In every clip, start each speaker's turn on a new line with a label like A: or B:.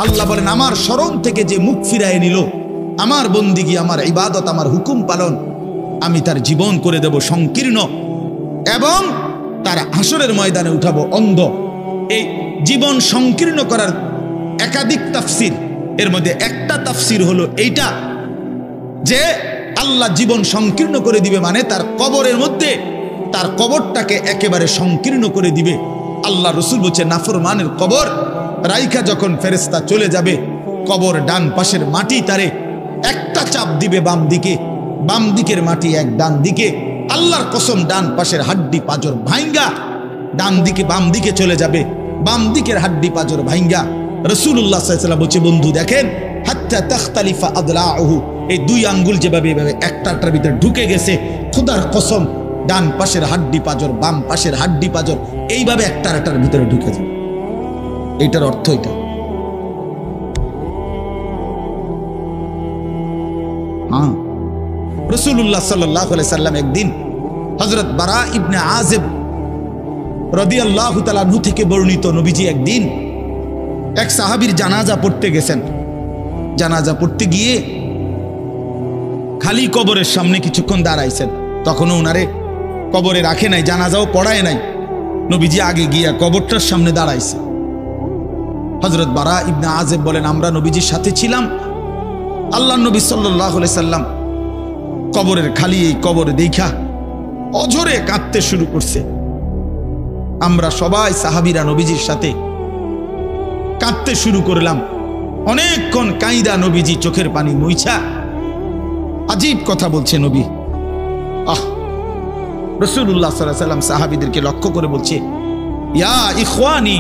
A: আল্লাহ বলেন আমার শরণ থেকে যে মুখ ফিরায় নিল, আমার বন্দিগি, আমার ইবাদত, আমার হুকুম পালন, আমি তার জীবন করে দেব সংকীর্ণ এবং তার হাসরের ময়দানে উঠাবো অন্ধ। এই জীবন সংকীর্ণ করার একাধিক তাফসির, এর মধ্যে একটা তাফসির হলো এইটা যে আল্লাহ জীবন সংকীর্ণ করে দিবে মানে তার কবরের মধ্যে তার কবরটাকে একেবারে সংকীর্ণ করে দিবে। আল্লাহ রসুল বলছে নাফরমানের কবর রাইখা যখন ফেরেশতা চলে যাবে, কবর ডান পাশের মাটি তারে একটা চাপ দিবে বাম দিকে, বাম দিকের মাটি এক ডান দিকে, আল্লাহর কসম ডান পাশের হাড্ডি পাঁজর ভাঙ্গা ডান দিকে বাম দিকে চলে যাবে, বাম দিকের হাড্ডি পাঁজর ভাঙ্গা। রাসূলুল্লাহ সাল্লাল্লাহু আলাইহি ওয়াসাল্লাম বলছে বন্ধু দেখেন হাত্তা তাখতালিফা আদলাউহু, এই দুই আঙ্গুল যেভাবে এভাবে একটাটার ভিতরে ঢুকে গেছে, খোদার কসম ডান পাশের হাড্ডি পাঁজর বাম পাশের হাড্ডি পাঁজর এইভাবে একটার ভিতরে ঢুকে যায়। এইটার অর্থ এটা। হ্যাঁ, রাসূলুল্লাহ সাল্লাল্লাহু আলাইহি সাল্লাম একদিন হযরত বারা ইবনে আযিব রাদিয়াল্লাহু তাআলা আনহু থেকে বর্ণিত, নবীজি একদিন এক সাহাবীর জানাজা পড়তে গেছেন। জানাজা পড়তে গিয়ে খালি কবরের সামনে কিছুক্ষণ দাঁড়াইছেন, তখনও উনারে কবরে রাখে নাই, জানাজাও পড়ায় নাই। নবীজি আগে গিয়া কবরটার সামনে দাঁড়াইছে। হযরত বারা ইবনে আযিব বলেন আমরা নবীজির সাথে ছিলাম। আল্লাহর নবী সাল্লাল্লাহু আলাইহি সাল্লাম কবরের খালি এই কবর দেখা অঝরে কাঁদতে শুরু করছে। আমরা সবাই সাহাবীরা নবীজির সাথে কাঁদতে শুরু করলাম। অনেকক্ষণ কাইদা নবীজি চোখের পানি মুইছা আজীব কথা বলছে নবী। রাসূলুল্লাহ সাল্লাল্লাহু আলাইহি সাল্লাম সাহাবীদেরকে লক্ষ্য করে বলছে ইয়া ইখওয়ানি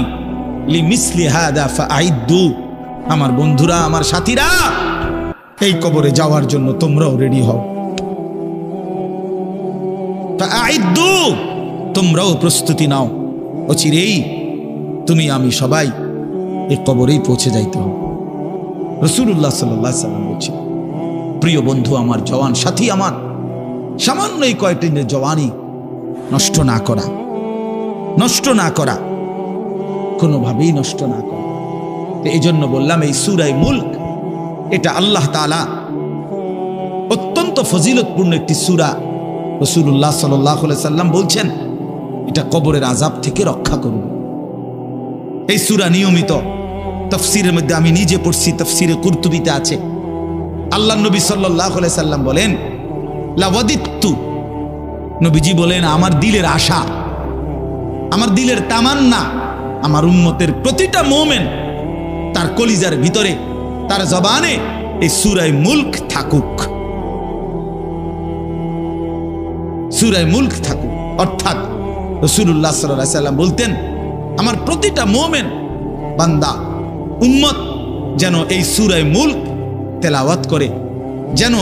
A: লিমিসলি হাদা ফাআইদ্দু, আমার বন্ধুরা আমার সাথীরা এই কবরে যাওয়ার জন্য তোমরাও রেডি হও। ফাআইদ্দু, তোমরাও প্রস্তুতি নাও, অচিরেই তুমি আমি সবাই এই কবরেই পৌঁছে যাইতে হবে। রাসূলুল্লাহ সাল্লাল্লাহু আলাইহি সাল্লাম বলছে প্রিয় বন্ধু আমার, জওয়ান সাথী আমার, সামান্য এই কয়েকটি জওয়ানি নষ্ট না করা, নষ্ট না করা, কোনোভাবেই নষ্ট না করা। এই জন্য বললাম এই সূরা মুলক এটা আল্লাহ তাআলা অত্যন্ত ফজিলতপূর্ণ একটি সূরা। রাসূলুল্লাহ সাল্লাল্লাহু আলাইহি সাল্লাম বলছেন এটা কবরের আযাব থেকে রক্ষা করবে। এই সূরা নিয়মিত তাফসীরের মধ্যে আমি নিজে পড়ছি, তাফসীরে কুরতুবীতে আছে। আল্লাহর নবী সাল্লাল্লাহু আলাইহি সাল্লাম বলেন লাওয়াদিত্তু, নবীজি বলেন আমার দিলের আশা, আমার দিলের তামান্না, আমার উম্মতের প্রতিটা মুমিন তার কলিজার ভিতরে তার জবানে এই সূরা মুলক থাকুক, সূরা মুলক থাকুক। অর্থাৎ রাসূলুল্লাহ সাল্লাল্লাহু আলাইহি সাল্লাম বলতেন আমার প্রতিটা মুমিন বান্দা উম্মত যেন এই সূরা মুলক তেলাওয়াত করে, যেন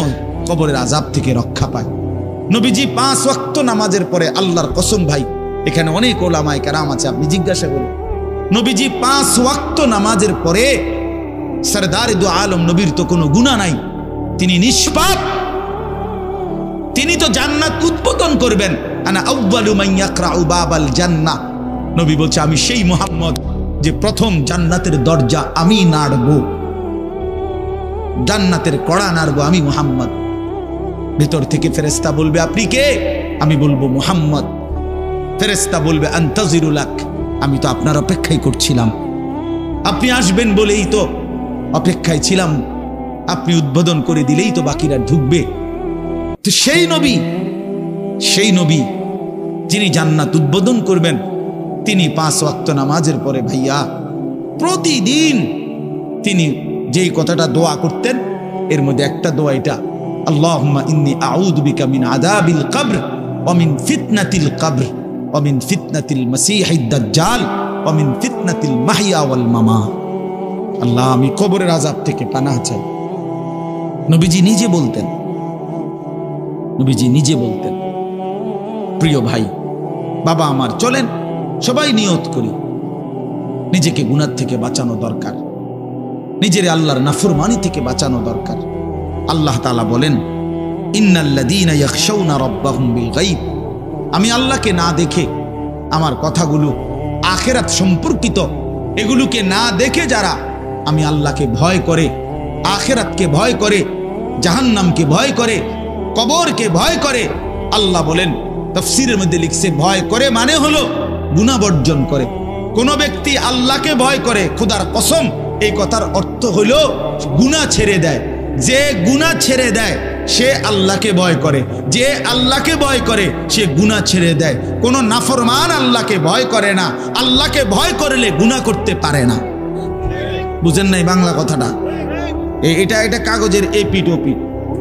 A: কবরের আযাব থেকে রক্ষা পায়। নবীজি 5 ওয়াক্ত নামাজের পরে, আল্লাহর কসম ভাই এখানে অনেক ওলামায়ে কেরাম আছে, আপনি জিজ্ঞাসা করুন, নবীজি 5 ওয়াক্ত নামাজের পরে সরদারে দু আলম নবীর তো কোনো গুনাহ নাই, তিনি নিষ্পাপ, তিনি তো জান্নাত উদ্বোধন করবেন। আনা আউয়ালু মান ইয়াকরাউ বাবাল জান্নাহ, নবী বলছে আমি সেই মুহাম্মদ যে প্রথম জান্নাতের দরজা আমি নাড়ব, জান্নাতের কড়া নাড়ব আমি মুহাম্মদ। ভেতর থেকে ফেরেশতা বলবে আপনি কে? আমি বলবো মুহাম্মদ। ফেরেশতা বলবে আনতাজিরু লাক, আমি তো আপনার অপেক্ষাই করছিলাম, আপনি আসবেন বলেই তো অপেক্ষায় ছিলাম, আপনি উদ্বোধন করে দিলেই তো বাকিরা ঢুকবে। তো সেই নবী যিনি জান্নাত উদ্বোধন করবেন, তিনি 5 ওয়াক্ত নামাজের পরে ভাইয়া প্রতিদিন তিনি যেই কথাটা দোয়া করতেন, এর মধ্যে একটা দোয়া এটা, আল্লাহুম্মা ইন্নী আউযু বিকা মিন আযাবিল কবর ওয়া মিন ফিতনাতিল কবর ওয়া মিন ফিতনাতিল মাসীহিদ দাজ্জাল ওয়া মিন ফিতনাতিল মাহইয়া ওয়াল মামাত। আল্লাহ আমি কবরের আযাব থেকে পানাহ চাই। নবীজি নিজে বলতেন, নবীজি নিজে বলতেন। প্রিয় ভাই বাবা আমার, চলেন সবাই নিয়ত করি, নিজেকে গুনাহ থেকে বাঁচানো দরকার, নিজের আল্লাহর নাফরমানি থেকে বাঁচানো দরকার। আল্লাহ তাআলা বলেন ইন্নাল্লাযীনা ইয়াখশাউনা রাব্বাহুম বিল গায়ব, আমি আল্লাহকে না দেখে আমার কথাগুলো আখিরাত সম্পর্কিত এগুলোকে না দেখে যারা আমি আল্লাহকে ভয় করে, আখিরাতকে ভয় করে, জাহান্নামকে ভয় করে, কবরকে ভয় করে। আল্লাহ বলেন, তাফসীরের মধ্যে লিখছে, ভয় করে মানে হলো গুনাহ বর্জন করে। কোন ব্যক্তি আল্লাহকে ভয় করে, খোদার কসম, এই কথার অর্থ হলো গুনাহ ছেড়ে দেয়। যে গুনাহ ছেড়ে দেয় সে আল্লাহকে ভয় করে, যে আল্লাহকে ভয় করে সে গুনাহ ছেড়ে দেয়। কোন নাফরমান আল্লাহকে ভয় করে না, আল্লাহকে ভয় করলে গুনাহ করতে পারে না। বুঝেন নাই বাংলা কথাটা? এটা কাগজের এই পিঠ ও পিঠ,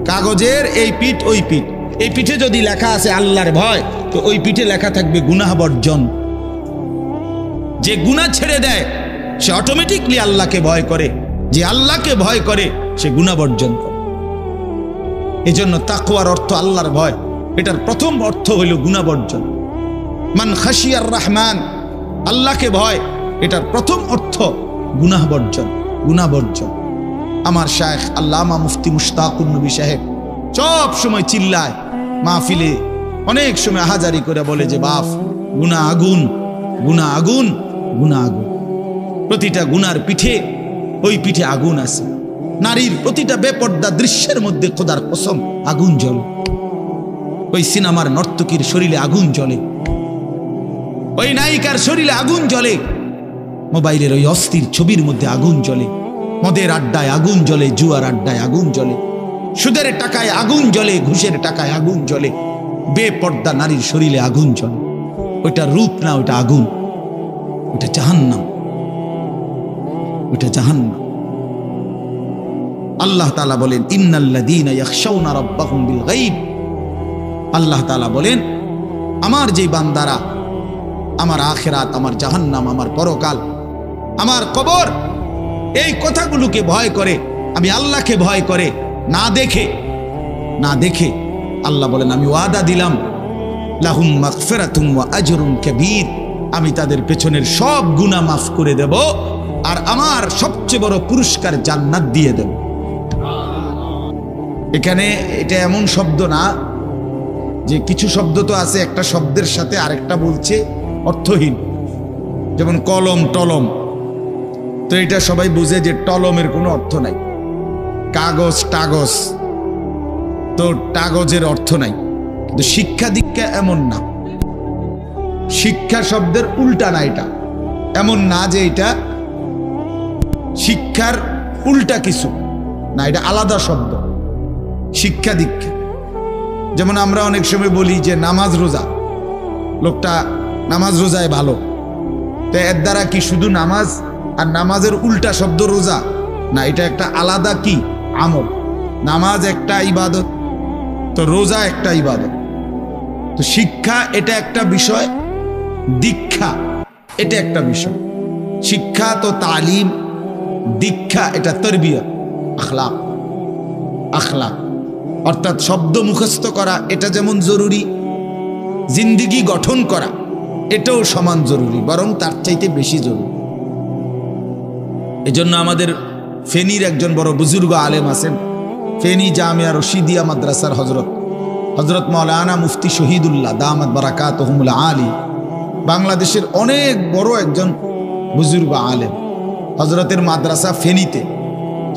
A: কাগজের এই পিঠ ওই পিঠ। এই পিঠে যদি লেখা আছে আল্লাহর ভয়, তো ওই পিঠে লেখা থাকবে গুনাহ বর্জন। যে গুনাহ ছেড়ে দেয় সে অটোমেটিকলি আল্লাহকে ভয় করে, যে আল্লাহকে ভয় করে সে গুনাহ বর্জন করে। এজন্য তাকওয়ার অর্থ আল্লাহর ভয়, এটার প্রথম অর্থ হইল গুনাহ বর্জন। মান খাশিয়ার রহমান, আল্লাহকে ভয়, এটার প্রথম অর্থ গুনাহ বর্জন, গুনাহ বর্জন। আমার শায়েখ আল্লামা মুফতি মুশতাকুর নবী সাহেব সব সময় চিল্লায় মাহফিলে, অনেক সময় হাজারি করে বলে যে বাপ, গুনাহ আগুন, গুনাহ আগুন, গুনাহ আগুন। প্রতিটা গুনার পিঠে ওই পিঠে আগুন আছে। নারীর প্রতিটা বেপর্দা দৃশ্যের মধ্যে খোদার কসম আগুন জ্বলে। ওই সিনেমার নর্তকীর শরীরে আগুন জ্বলে, ওই নায়িকার শরীরে আগুন জ্বলে, মোবাইলের ওই অস্থির ছবির মধ্যে আগুন জ্বলে, মদের আড্ডায় আগুন জ্বলে, জুয়ার আড্ডায় আগুন জ্বলে, সুদের টাকায় আগুন জ্বলে, ঘুষের টাকায় আগুন জ্বলে, বেপর্দা নারীর শরীরে আগুন জ্বলে। ওইটা রূপ না, ওইটা আগুন, ওইটা জাহান্নাম, ওইটা জাহান্নাম। আল্লাহ তাআলা বলেন, ইন্নাল্লাযীনা ইয়াখশাউনা রাব্বাহুম বিল গায়ব। আল্লাহ তাআলা বলেন, আমার যে বান্দারা আমার আখিরাত, আমার জাহান্নাম, আমার পরকাল, আমার কবর, এই কথাগুলোকে ভয় করে, আমি আল্লাহকে ভয় করে, না দেখে, না দেখে, আল্লাহ বলেন আমি ওয়াদা দিলাম, লাহুম মাগফিরাতুম ওয়া আজরুন কাবীর, আমি তাদের পেছনের সব গুনাহ মাফ করে দেব, আর আমার সবচেয়ে বড় পুরস্কার জান্নাত দিয়ে দেব। এখানে এটা এমন শব্দ না যে কিছু শব্দ তো আছে একটা শব্দের সাথে আরেকটা বলছে অর্থহীন, যেমন কলম টলম। তো এটা সবাই বুঝে যে টলমের কোনো অর্থ নাই। কাগজ টাগজ, তো কাগজের অর্থ নাই। কিন্তু শিক্ষা দীক্ষা এমন না, শিক্ষা শব্দের উল্টা না, এটা এমন না যে এটা শিক্ষার উল্টা কিছু না, এটা আলাদা শব্দ। শিক্ষা দীক্ষা, যেমন আমরা অনেক সময় বলি যে নামাজ রোজা, লোকটা নামাজ রোজায় ভালো, তো এর দ্বারা কি শুধু নামাজ আর নামাজের উল্টা শব্দ রোজা না, এটা একটা আলাদা কি আমল। নামাজ একটা ইবাদত, তো রোজা একটা ইবাদত। তো শিক্ষা এটা একটা বিষয়, দীক্ষা এটা একটা বিষয়। শিক্ষা তো তালিম, দীক্ষা এটা তরবিয়ত, আখলাক। আখলাক অর্থাৎ শব্দ মুখস্থ করা এটা যেমন জরুরি, জিন্দেগি গঠন করা এটাও সমান জরুরি, বরং তার চাইতে বেশি জরুরি। এজন্য আমাদের ফেনীর একজন বড় বুজুর্গ আলেম আছেন, ফেনী জামিয়া রশিদিয়া মাদ্রাসার হজরত মাওলানা মুফতি শহীদুল্লাহ দামাত বারাকাতুহুমুল আলী, বাংলাদেশের অনেক বড় একজন বুজুর্গ আলেম। হজরতের মাদ্রাসা ফেনীতে,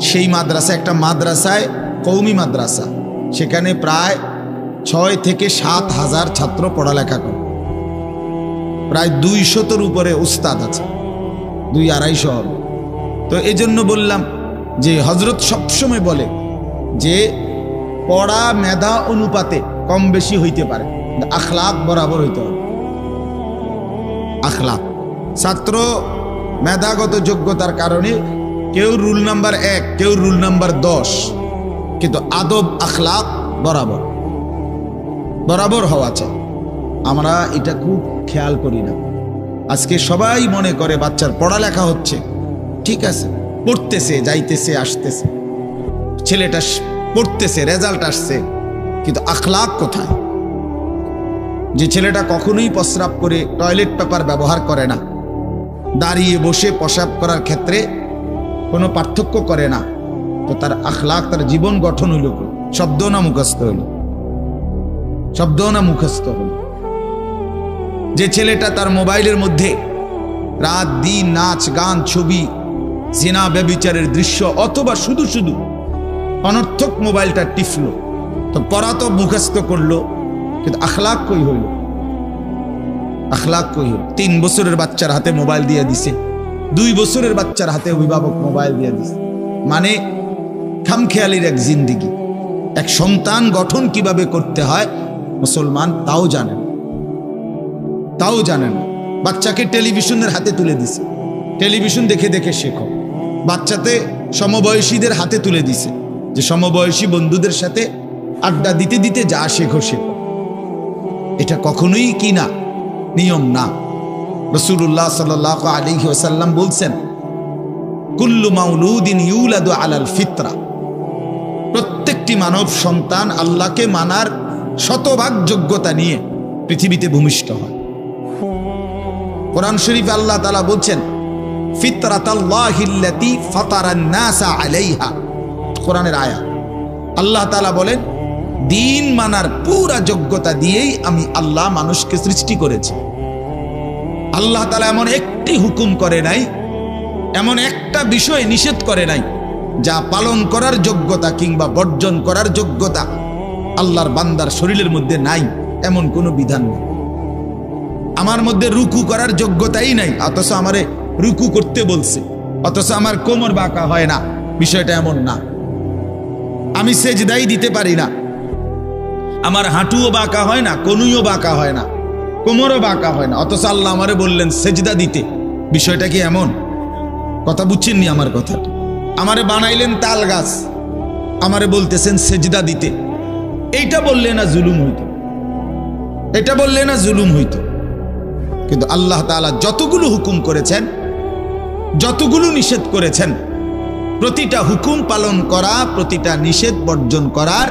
A: সেই মাদ্রাসা একটা মাদ্রাসায় কওমি মাদ্রাসা, সেখানে প্রায় 6 থেকে 7 হাজার ছাত্র পড়ালেখা করে, প্রায় 200-এর উপরে উস্তাদ আছে, 200-250 হবে। তো এই জন্য বললাম যে হজরত সবসময় বলে যে পড়া মেধা অনুপাতে কম বেশি হইতে পারে, আখলাক বরাবর হইতে হবে। আখলাক, ছাত্র মেধাগত যোগ্যতার কারণে কেউ রুল নাম্বার 1, কেউ রুল নাম্বার 10, কিন্তু আদব আখলাক বরাবর বরাবর হওয়া চাই। আমরা এটা খুব খেয়াল করি না। আজকে সবাই মনে করে বাচ্চার পড়ালেখা হচ্ছে, ঠিক আছে, পড়তেছে, যাইতেছে, আসতেছে, ছেলেটা পড়তেছে, রেজাল্ট আসছে, কিন্তু আখলাক কোথায়? যে ছেলেটা কখনোই প্রস্রাব করে টয়লেট পেপার ব্যবহার করে না, দাঁড়িয়ে বসে প্রস্রাব করার ক্ষেত্রে কোনো পার্থক্য করে না, তো তার আখলাক, তার জীবন গঠন হইল, শব্দ না মুখস্থ হইল? শব্দ না মুখস্থ হইল? যে ছেলেটা তার মোবাইলের মধ্যে রাত দিন নাচ গান ছবি জিনা ব্যভিচারের দৃশ্য, অথবা শুধু শুধু অনর্থক মোবাইলটা টিপলো। তো পড়া তো মুখস্থ করলো, কিন্তু আখলাক কই হইল? আখলাক কই হইল? 3 বছরের বাচ্চার হাতে মোবাইল দিয়ে দিছে, 2 বছরের বাচ্চার হাতে অভিভাবক মোবাইল দিয়ে দিছে। মানে খামখেয়ালির এক জিন্দিগি। এক সন্তান গঠন কিভাবে করতে হয় মুসলমান তাও জানেন, তাও জানেন। বাচ্চাকে টেলিভিশনের হাতে তুলে দিছে, টেলিভিশন দেখে দেখে শেখো। বাচ্চাতে সমবয়সীদের হাতে তুলে দিছে, যে সমবয়সী বন্ধুদের সাথে আড্ডা দিতে দিতে যা শেখো শেখো। এটা কখনোই কি না, নিয়ম না। রাসূলুল্লাহ সাল্লাল্লাহু আলাইহি ওয়াসাল্লাম বলছেন, কুল্লু মাউলুদিন ইউলাদু আলাল ফিতরা, প্রত্যেকটি মানব সন্তান আল্লাহকে মানার শতভাগ যোগ্যতা নিয়ে পৃথিবীতে ভূমিষ্ঠ হয়। কোরআন শরীফে আল্লাহ তাআলা বলছেন, ফিতরাতাল্লাহিল্লাতী ফাতারান নাসা আলাইহা, কোরআনের আয়াত। আল্লাহ তাআলা বলেন, দিন মানার পুরা যোগ্যতা দিয়েই আমি আল্লাহ মানুষকে সৃষ্টি করেছি। আল্লাহ তাআলা এমন একটি হুকুম করে নাই, এমন একটা বিষয় নিষেধ করে নাই যা পালন করার যোগ্যতা কিংবা বর্জন করার যোগ্যতা আল্লাহর বান্দার শরীরের মধ্যে নাই, এমন কোনো বিধান নেই। আমার মধ্যে রুকু করার যোগ্যতাই নাই, অথচ আমারে রুকু করতে বলছে, অথচ আমার কোমর বাঁকা হয় না, বিষয়টা এমন না। আমি সেজদাই দিতে পারি না, আমার হাঁটুও বাঁকা হয় না, কনুইও বাঁকা হয় না, কোমরও বাঁকা হয় না, অথচ আল্লাহ আমারে বললেন সেজদা দিতে। বিষয়টা কি এমন? কথা বুঝছেননি আমার কথাটা? আমারে বানাইলেন তাল গাছ, আমারে বলতেছেন সেজদা দিতে। এইটা বললে না জুলুম হইতো? এটা বললে না জুলুম হইতো? কিন্তু আল্লাহ তাআলা যতগুলো হুকুম করেছেন, যতগুলো নিষেধ করেছেন, প্রতিটা হুকুম পালন করা, প্রতিটা নিষেধ বর্জন করার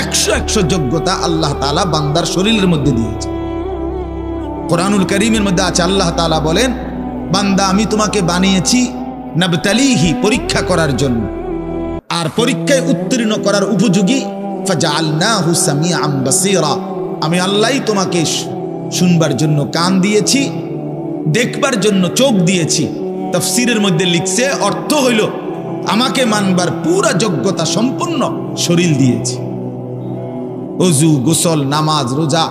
A: 100 যোগ্যতা আল্লাহ তাআলা বান্দার শরীরের মধ্যে দিয়েছে। কোরআনুল কারীমের মধ্যে আছে, আল্লাহ তাআলা বলেন, বান্দা আমি তোমাকে বানিয়েছি নাবতালিহি, পরীক্ষা করার জন্য, আর পরীক্ষায় উত্তীর্ণ করার উপযোগী। ফাজআলনাহু সামিআন বাসীরা, আমি আল্লাহই তোমাকে শুনবার জন্য কান দিয়েছি, দেখবার জন্য চোখ দিয়েছি। তাফসীরের মধ্যে লিখছে, অর্থ হইল আমাকে মানবার পুরা যোগ্যতা সম্পন্ন শরীর দিয়েছি। ওযু, গোসল, নামাজ, রোজা,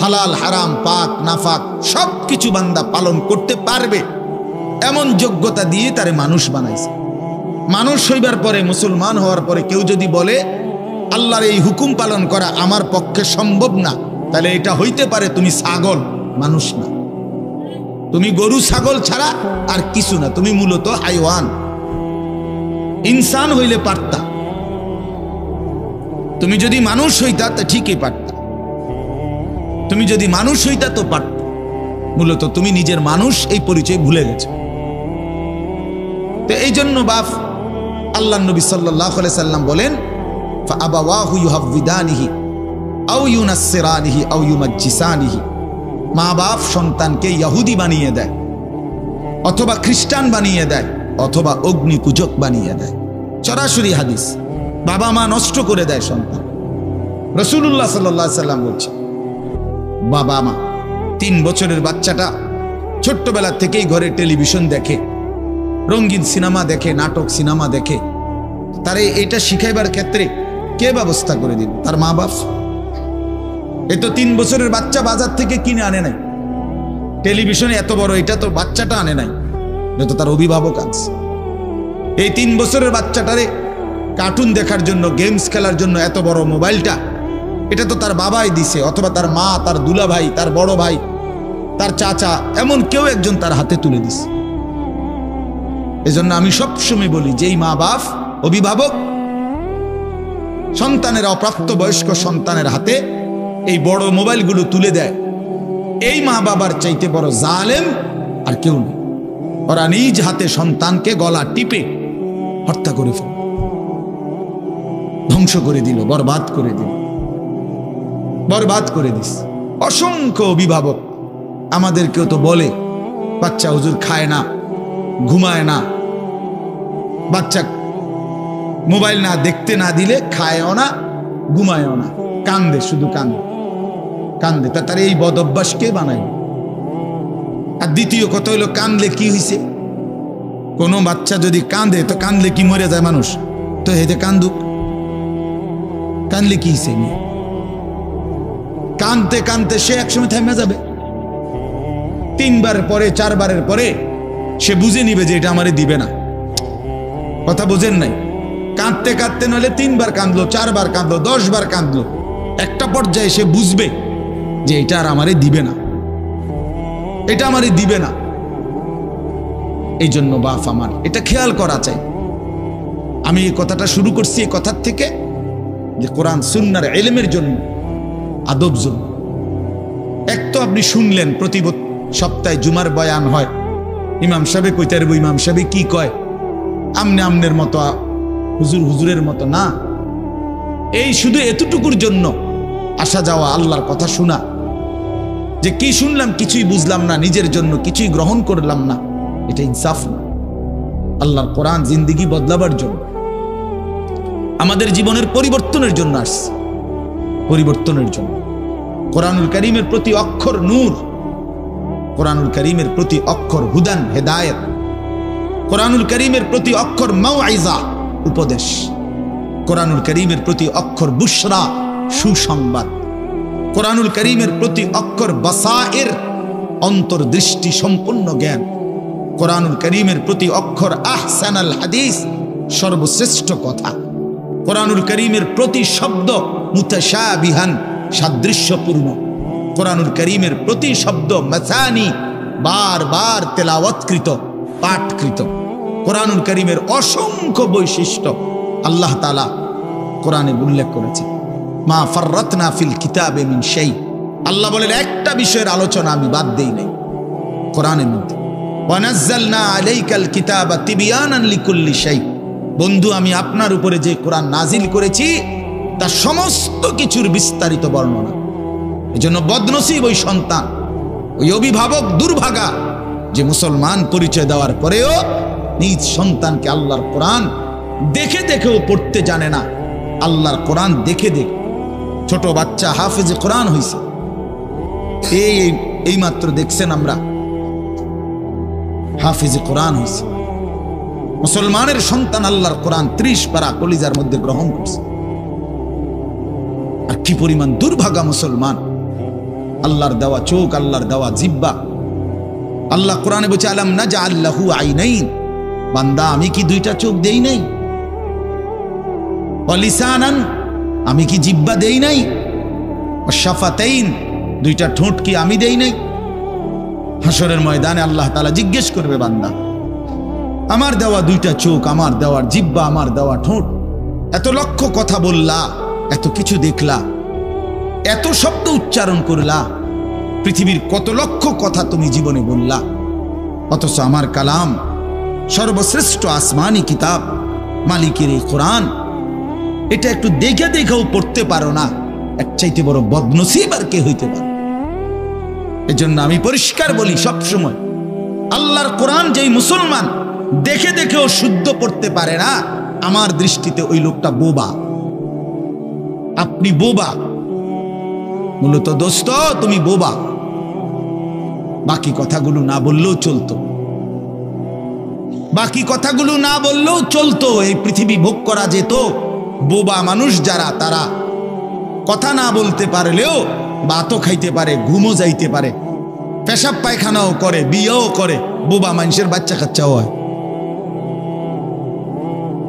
A: হালাল হারাম, পাক নাফাক সব কিছু বান্দা পালন করতে পারবে এমন যোগ্যতা দিয়ে তারে মানুষ বানাইছে। মানুষ হইবার পরে, মুসলমান হওয়ার পরে কেউ যদি বলে আল্লাহর এই হুকুম পালন করা আমার পক্ষে সম্ভব না, তাহলে এটা হইতে পারে তুমি ছাগল, মানুষ না। তুমি গরু ছাগল ছাড়া আর কিছু না, তুমি মূলত হাইওয়ান। ইনসান হইলে পারতা, তুমি যদি মানুষ হইতা তা ঠিকই পারতা, তুমি যদি মানুষ হইতা তো পারতা। মূলত তুমি নিজের মানুষ এই পরিচয় ভুলে গেছো। তো এই জন্য বাপ আল্লাহ নবী সাল্লাল্লাহু আলাইহি সাল্লাম বলেন, ফাআবাওয়াহু ইউহাব্বিদানিহি আও ইউনাসসিরানিহি আও ইউমাজ্জিসানিহি, মা বাপ সন্তানকে ইহুদি বানিয়ে দেয়, অথবা খ্রিস্টান বানিয়ে দেয়, অথবা অগ্নি পূজক বানিয়ে দেয়। সরাসরি হাদিস। বাবা মা নষ্ট করে দেয় সন্তান। রাসূলুল্লাহ সাল্লাল্লাহু আলাইহি সাল্লাম বলছে, বাবা মা 3 বছরের বাচ্চাটা ছোট্টবেলা থেকেই ঘরে টেলিভিশন দেখে, রঙিন সিনেমা দেখে, নাটক সিনেমা দেখে, তারে এটা শিখাইবার ক্ষেত্রে কে ব্যবস্থা করে দিল? তার মা বাপ। এ তো 3 বছরের বাচ্চা বাজার থেকে কিনে আনে নাই, টেলিভিশনে এত বড় এটা তো বাচ্চাটা আনে নাই, এটা তো তার অভিভাবক আনছে। এই 3 বছরের বাচ্চাটারে কার্টুন দেখার জন্য, গেমস খেলার জন্য এত বড় মোবাইলটা, এটা তো তার বাবাই দিছে, অথবা তার মা, তার দুলা ভাই, তার বড় ভাই, তার চাচা, এমন কেউ একজন তার হাতে তুলে দিছে। এজন্য আমি সবসময় বলি, যেই মা বাপ অভিভাবক সন্তানের, অপ্রাপ্তবয়স্ক সন্তানের হাতে এই বড় মোবাইলগুলো তুলে দেয়, এই মা বাবার চাইতে বড় জালেম আর কেউ নেই। ওরা নিজ হাতে সন্তানকে গলা টিপে হত্যা করে ফেল, ধ্বংস করে দিল, বরবাদ করে দিল, বরবাদ করে দিস। অসংখ্য অভিভাবক আমাদেরকেও তো বলে, বাচ্চা হুজুর খায় না, ঘুমায় না, বাচ্চা মোবাইল না দেখতে না দিলে খায়ও না, ঘুমায়ও না, কান্দে, শুধু কান্দে কান্দে। তার এই বদ অভ্যাস কে বানায়? আর দ্বিতীয় কথা হইলো, কান্দলে কি হয়েছে? কোনো বাচ্চা যদি কাঁদে তো কাঁদলে কি মরে যায় মানুষ? তো হেতে কান্দুক, কাঁদলে কি সে কানতে কানতে সে একসময় থেমে যাবে। 3 বার পরে 4 বারের পরে সে বুঝে নিবে যে এটা আমারে দিবে না। কথা বুঝেন নাই? কাঁদতে কাঁদতে নইলে 3 বার কাঁদলো, 4 বার কাঁদলো, 10 বার কাঁদলো, একটা পর্যায়ে সে বুঝবে যে এটা আর আমারে দিবে না, এটা আমারে দিবে না। এই জন্য বাপ আমার এটা খেয়াল করা চাই। আমি এই কথাটা শুরু করছি এই কথার থেকে যে কোরআন সুন্নাহর ইলমের জন্য, আদব জন্য। এক তো আপনি শুনলেন প্রতি সপ্তাহে জুমার বয়ান হয়, ইমাম সাহেব কইতে পারবো ইমাম সাহেব কি কয়, আমনে আমনের মতো, হুজুর হুজুরের মতো না। এই শুধু এতটুকুর জন্য আসা যাওয়া, আল্লাহর কথা শোনা, যে কি শুনলাম কিছুই বুঝলাম না, নিজের জন্য কিছুই গ্রহণ করলাম না, এটা ইনসাফ না। আল্লাহর কোরআন জিন্দেগি বদলাবার জন্য, আমাদের জীবনের পরিবর্তনের জন্য আসছে, পরিবর্তনের জন্য। কোরআনুল কারীমের প্রতি অক্ষর নূর, কোরআনুল কারীমের প্রতি অক্ষর হুদান হেদায়েত, কোরআনুল কারীমের প্রতি অক্ষর মাউইজা উপদেশ, কোরআনুল কারীমের প্রতি অক্ষর বুশরা সুসংবাদ, কোরআনুল কারীমের প্রতি অক্ষর বাসায়ের অন্তর্দৃষ্টি সম্পন্ন জ্ঞান, কোরআনুল কারীমের প্রতি অক্ষর আহসানাল হাদিস সর্বশ্রেষ্ঠ কথা, কোরআনুল কারীমের প্রতি শব্দ মুতাশাবিহান সাদৃশ্যপূর্ণ, কোরআনুল কারীমের প্রতি শব্দ মাসানি বারবার তেলাওয়াতকৃত পাঠকৃত। কোরআনুল কারীমের অসংখ্য বৈশিষ্ট্য আল্লাহ তাআলা কোরআনে উল্লেখ করেছে। মা ফাররাতনা ফিল কিতাবে মিন শাই, আল্লাহ বলেন একটা বিষয়ের আলোচনা আমি বাদ দেই নাই কোরআনের মধ্যে। ওয়া নাযালনা আলাইকাল কিতাবা তিবয়ানান লিকুল্লি শাই, বন্ধু আমি আপনার উপরে যে কোরআন নাজিল করেছি তার সমস্ত কিছুর বিস্তারিত বর্ণনা। এজন্য বদনসিব ওই সন্তান, ওই অভিভাবক দুর্ভাগা যে মুসলমান পরিচয় দেওয়ার পরেও নিজ সন্তানকে আল্লাহর কোরআন দেখে দেখেও পড়তে জানে না। আল্লাহর কোরআন দেখে দেখে ছোট বাচ্চা হাফেজে কোরআন হয়েছে, এই মাত্র দেখছেন আমরা হাফেজে কোরআন হয়েছে। মুসলমানের সন্তান আল্লাহর কোরআন 30 পারা কলিজার মধ্যে গ্রহণ করছে। আর কি পরিমাণ দুর্ভাগা মুসলমান, আল্লাহর দেওয়া চোখ, আল্লাহর দেওয়া জিহ্বা। আল্লাহ কোরআনে বলছে আলাম নাজআল লাহু আইনাইন, বান্দা আমি কি 2টা চোখ দেই নাই? ওয়া লিসানান, আমি কি জিহ্বা দেই নাই? ওয়া শাফাতাইন, 2টা ঠোঁট কি আমি দেই নাই? হাসরের ময়দানে আল্লাহ তাআলা জিজ্ঞেস করবে বান্দা আমার দেওয়া 2টা চোখ, আমার দেওয়ার জিহ্বা, আমার দেওয়া ঠোঁট, এত লক্ষ কথা বললা, এত কিছু দেখলা, এত শব্দ উচ্চারণ করলা, পৃথিবীর কত লক্ষ কথা তুমি জীবনে বললা, অথচ আমার কালাম সর্বশ্রেষ্ঠ আসমানি কিতাব মালিকের এই কোরআন, এটা একটু দেখে দেখেও পড়তে পারো না, এর চাইতে বড় বদনসিব আর কে হইতে পারে? এজন্য আমি পরিষ্কার বলি সব সময়, আল্লাহর কোরআন যেই মুসলমান দেখে দেখেও শুদ্ধ পড়তে পারে না, আমার দৃষ্টিতে ওই লোকটা বোবা। আপনি বোবা, মূলত দোস্ত তুমি বোবা। বাকি কথাগুলো না বললেও চলতো, বাকি কথাগুলো না বললেও চলতো, এই পৃথিবী ভোগ করা যেত। বোবা মানুষ যারা, তারা কথা না বলতে পারলেও ভাতও খাইতে পারে, ঘুমও যাইতে পারে, পেশাব পায়খানাও করে, বিয়েও করে, বোবা মানুষের বাচ্চা কাচ্চাও হয়।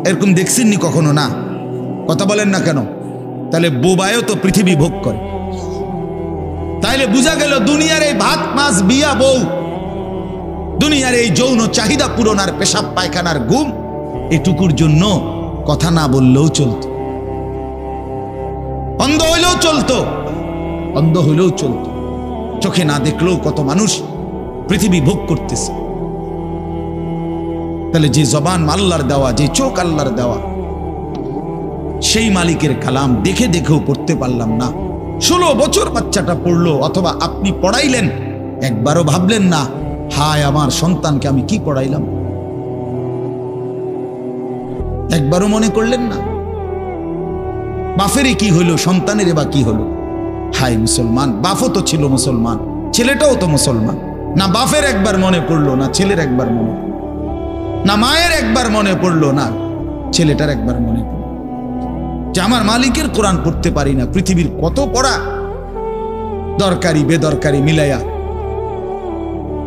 A: এরকম দেখছেননি কখনো? না, কথা বলেন না কেন? তাহলে বোবায়ও তো পৃথিবী ভোগ করে। তাইলে বোঝা গেল দুনিয়ার এই ভাত মাছ বিয়া বউ, দুনিয়ার এই যৌন চাহিদা পূরণ আর পেশাব পায়খানার ঘুম, এটুকুর জন্য কথা না বললেও চলতো, অন্ধ হইলেও চলতো, অন্ধ হইলেও চলতো, চোখে না দেখলেও কত মানুষ পৃথিবী ভোগ করতেছে। তাহলে যে জবান আল্লাহর দেওয়া, যে চোখ আল্লাহর দেওয়া, সেই মালিকের কালাম দেখে দেখেও পড়তে পারলাম না। 16 বছর বাচ্চাটা পড়লো, অথবা আপনি পড়াইলেন, একবারও ভাবলেন না হায় আমার সন্তানকে আমি কি পড়াইলাম? একবারও মনে করলেন না বাফেরই কি হইল, সন্তানের বা কি হলো? হায় মুসলমান, বাফও তো ছিল মুসলমান, ছেলেটাও তো মুসলমান, না বাফের একবার মনে পড়লো, না ছেলের একবার মনে পড়লো। না মায়ের একবার মনে পড়লো, না ছেলেটার একবার মনে পড়লো যে আমার মালিকের কোরআন পড়তে পারি না। পৃথিবীর কত পড়া, দরকারি বেদরকারি মিলাইয়া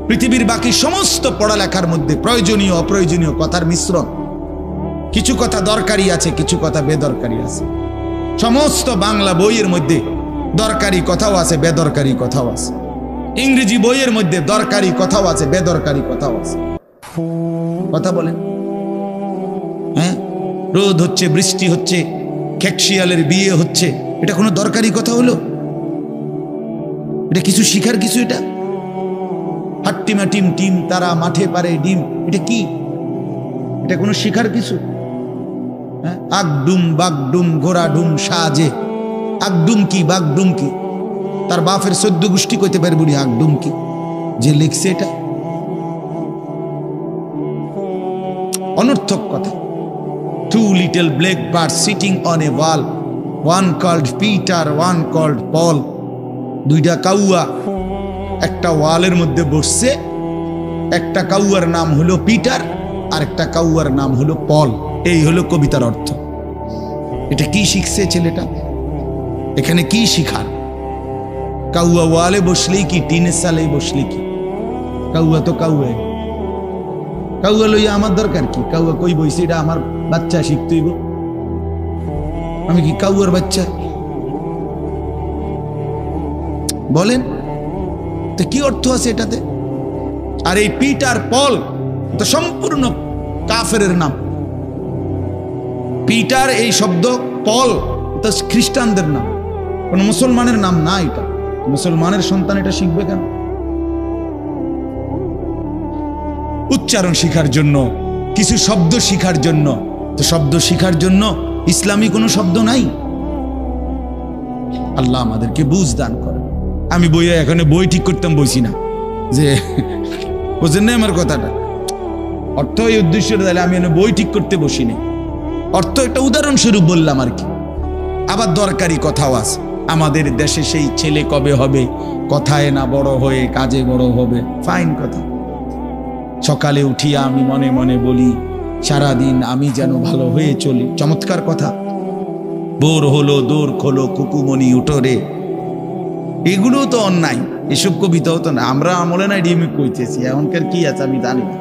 A: পৃথিবীর বাকি সমস্ত পড়ালেখার মধ্যে প্রয়োজনীয় অপ্রয়োজনীয় কথার মিশ্রণ। কিছু কথা দরকারি আছে, কিছু কথা বেদরকারি আছে। সমস্ত বাংলা বইয়ের মধ্যে দরকারি কথাও আছে, বেদরকারি কথাও আছে। ইংরেজি বইয়ের মধ্যে দরকারি কথাও আছে, বেদরকারি কথাও আছে। কথা বলেন, হ্যাঁ? রোদ হচ্ছে, বৃষ্টি হচ্ছে, খেকশিয়ালের বিয়ে হচ্ছে, এটা কোনো দরকারি কথা হলো? এটা কিছু শিখার কিছু? এটা হাট্টিমা টিম টিম তারা মাঠে পারে ডিম, এটা কি? এটা কোনো শিখার কিছু? হ্যাঁ, আগডুম বাগডুম ঘোড়াডুম সাজে। আগডুম কি বাগডুম কি? তার বাপের 14 গোষ্ঠী কইতে পারবো না আগডুম কি। যে লিখছে এটা অনর্থক কথা। 2 little black birds sitting on a wall, one called Peter, one called Paul. দুইটা কাউয়া একটা ওয়ালের মধ্যে বসছে। একটা কাউয়ার নাম হলো পিটার আর একটা কাউয়ার নাম হলো পল। এই হলো কবিতার অর্থ। এটা কি শিখছে ছেলেটা? এখানে কি শিখার? কাউয়া ওয়ালে বসলেই কি, টিনের সালে বসলে কি? কাউয়া তো কাউয়া। কাউয়া লইয়া আমার দরকার কি? কাউয়া কই বইছে, এটা আমার বাচ্চা শিখতেইব। আমি কি কাউয়ার বাচ্চা? বলেন তো কি অর্থ আছে এটাতে? আর এই পিটার পল তো সম্পূর্ণ কাফেরের নাম। পিটার এই শব্দ, পল তো খ্রিস্টানদের নাম, কোন মুসলমানের নাম না। এটা মুসলমানের সন্তান এটা শিখবে কেন? উচ্চারণ শিখার জন্য, কিছু শব্দ শিখার জন্য। তো শব্দ শিখার জন্য ইসলামী কোনো শব্দ নাই। আল্লাহ আমাদেরকে বুঝ দান করে। আমি বইয়ে এখানে বই ঠিক করতাম বইছি না, যে বুঝেন না আমার কথাটা। অর্থ এই উদ্দেশ্য তাহলে আমি বই ঠিক করতে বসিনি। অর্থ একটা উদাহরণস্বরূপ বললাম আর কি। আবার দরকারি কথাও আছে। আমাদের দেশে সেই ছেলে কবে হবে, কথায় না বড় হয়ে কাজে বড় হবে। ফাইন কথা। সকালে উঠিয়া আমি মনে মনে বলি, সারাদিন আমি যেন ভালো হয়ে চলি। চমৎকার কথা। বোর হলো দৌড় খোলো কুকুমনি উঠোরে, এগুলো তো অন্যায়। এসব কবিতাও তো না, আমরা আমলে না ডিএমই কইতেছি। এখনকার কি আছে আমি জানি না।